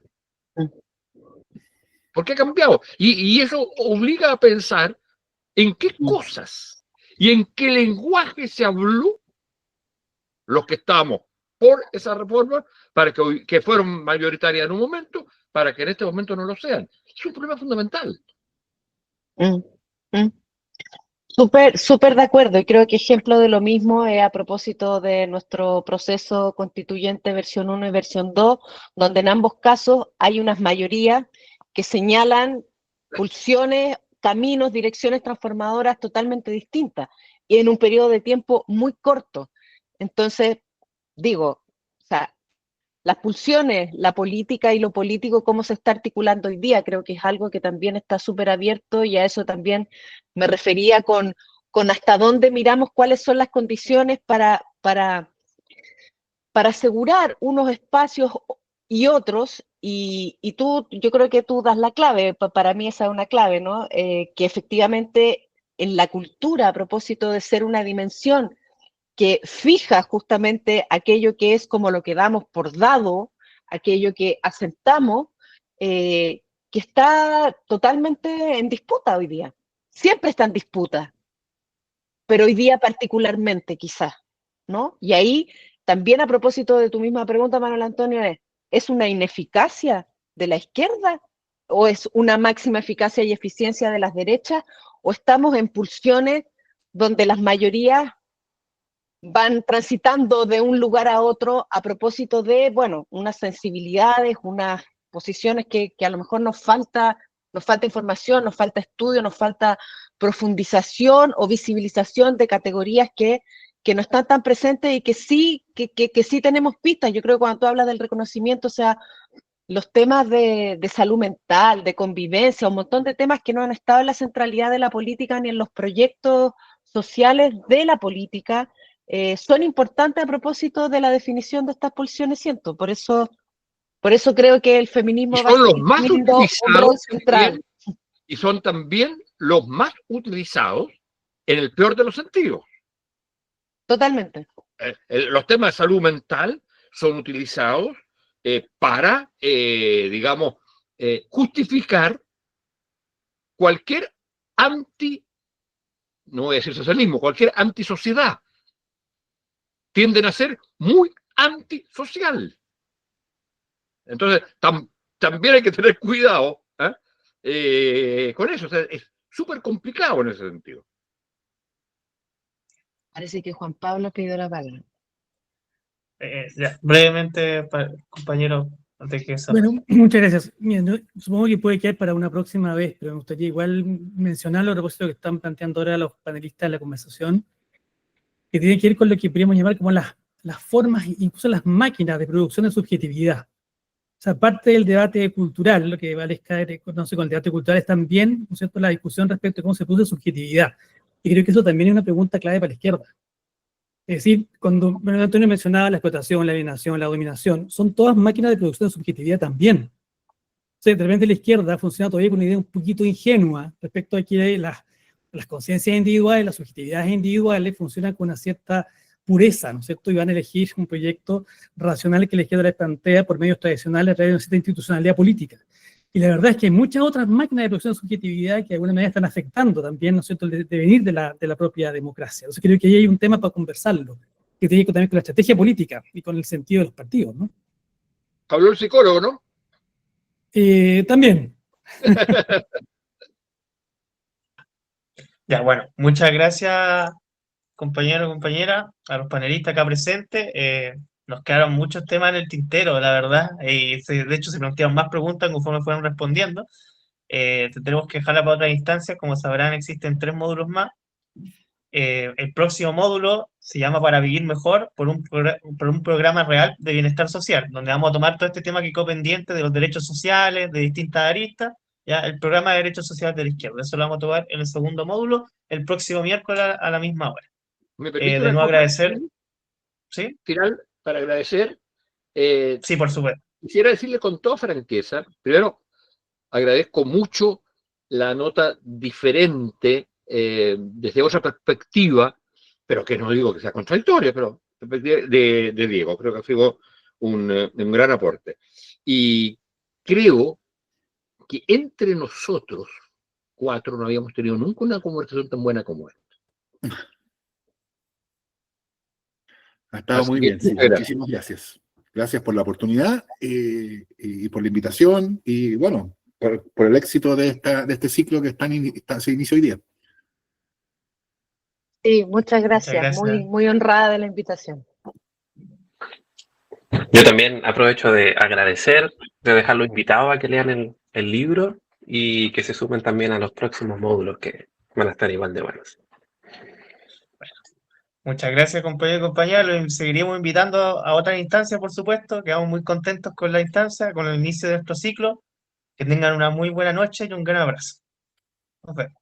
¿Por qué ha cambiado? Y eso obliga a pensar en qué cosas y en qué lenguaje se habló los que estamos por esa reforma, para que fueron mayoritarias en un momento, para que en este momento no lo sean. Es un problema fundamental. Súper de acuerdo, y creo que ejemplo de lo mismo es a propósito de nuestro proceso constituyente versión 1 y versión 2, donde en ambos casos hay unas mayorías que señalan pulsiones, caminos, direcciones transformadoras totalmente distintas, y en un periodo de tiempo muy corto. Entonces, digo, o sea, las pulsiones, la política y lo político, cómo se está articulando hoy día, creo que es algo que también está súper abierto, y a eso también me refería con hasta dónde miramos cuáles son las condiciones para asegurar unos espacios y otros, y yo creo que tú das la clave, para mí esa es una clave, ¿no? Que efectivamente en la cultura, a propósito de ser una dimensión que fija justamente aquello que es como lo que damos por dado, aquello que aceptamos, que está totalmente en disputa hoy día. Siempre está en disputa, pero hoy día particularmente quizás, ¿no? Y ahí también, a propósito de tu misma pregunta, Manuel Antonio, ¿es una ineficacia de la izquierda o es una máxima eficacia y eficiencia de las derechas, o estamos en pulsiones donde las mayorías van transitando de un lugar a otro a propósito de, bueno, unas sensibilidades, unas posiciones que a lo mejor nos falta información, nos falta estudio, nos falta profundización o visibilización de categorías que no están tan presentes, y que sí tenemos pistas? Yo creo que cuando tú hablas del reconocimiento, o sea, los temas de salud mental, de convivencia, un montón de temas que no han estado en la centralidad de la política ni en los proyectos sociales de la política son importantes a propósito de la definición de estas posiciones, siento. Por eso creo que el Y feminismo va a son los seguir más teniendo un rol utilizados central. también, y son también los más utilizados en el peor de los sentidos. Totalmente. Los temas de salud mental son utilizados para, digamos, justificar cualquier no voy a decir socialismo, cualquier antisociedad. Tienden a ser muy antisocial. Entonces, también hay que tener cuidado con eso. O sea, es súper complicado en ese sentido. Parece que Juan Pablo pidió la palabra. Ya, brevemente, compañero, antes que eso. Bueno, muchas gracias. Miren, yo supongo que puede quedar para una próxima vez, pero me gustaría igual mencionar a propósito que están planteando ahora los panelistas en la conversación, que tiene que ver con lo que podríamos llamar como las formas, incluso las máquinas de producción de subjetividad. O sea, parte del debate cultural, lo que Valesca conoce con el debate cultural, es también, ¿no es cierto?, la discusión respecto a cómo se produce subjetividad. Y creo que eso también es una pregunta clave para la izquierda. Es decir, cuando Manuel Antonio mencionaba la explotación, la alienación, la dominación, son todas máquinas de producción de subjetividad también. O sea, de repente la izquierda funciona todavía con una idea un poquito ingenua respecto a que las conciencias individuales, las subjetividades individuales funcionan con una cierta pureza, ¿no es cierto? Y van a elegir un proyecto racional que la izquierda les plantea por medios tradicionales a través de una cierta institucionalidad política. Y la verdad es que hay muchas otras máquinas de producción de subjetividad que de alguna manera están afectando también, ¿no es cierto?, el devenir de la propia democracia. Entonces creo que ahí hay un tema para conversarlo, que tiene que ver también con la estrategia política y con el sentido de los partidos, ¿no? Habló el psicólogo, ¿no? También. Ya, bueno, muchas gracias, compañero, compañera, a los panelistas acá presentes. Nos quedaron muchos temas en el tintero, la verdad. De hecho, se plantearon más preguntas conforme fueron respondiendo. Tenemos que dejarla para otra instancia. Como sabrán, existen 3 módulos más. El próximo módulo se llama Para vivir mejor por un programa real de bienestar social, donde vamos a tomar todo este tema que quedó pendiente de los derechos sociales, de distintas aristas, ya el programa de derechos sociales de la izquierda. Eso lo vamos a tomar en el segundo módulo, el próximo miércoles a la misma hora. ¿Me permite De una nuevo cosa agradecer, ¿sí? final para agradecer? Sí, por supuesto. Quisiera decirle con toda franqueza, primero, agradezco mucho la nota diferente desde otra perspectiva, pero que no digo que sea contradictoria, pero de Diego. Creo que ha sido un gran aporte. Y creo que entre nosotros 4 no habíamos tenido nunca una conversación tan buena como esta. Ha estado Así muy que, bien, sí. muchas gracias. Muchísimas gracias. Gracias por la oportunidad y por la invitación y bueno, por el éxito de este ciclo que se inicia hoy día. Sí, muchas gracias. gracias. Muy, muy honrada de la invitación. Yo también aprovecho de agradecer, de dejarlos invitados a que lean el libro y que se sumen también a los próximos módulos que van a estar igual de buenos. Muchas gracias, compañero y compañera. Los seguiríamos invitando a otras instancias, por supuesto. Quedamos muy contentos con la instancia, con el inicio de nuestro ciclo. Que tengan una muy buena noche y un gran abrazo. Nos vemos.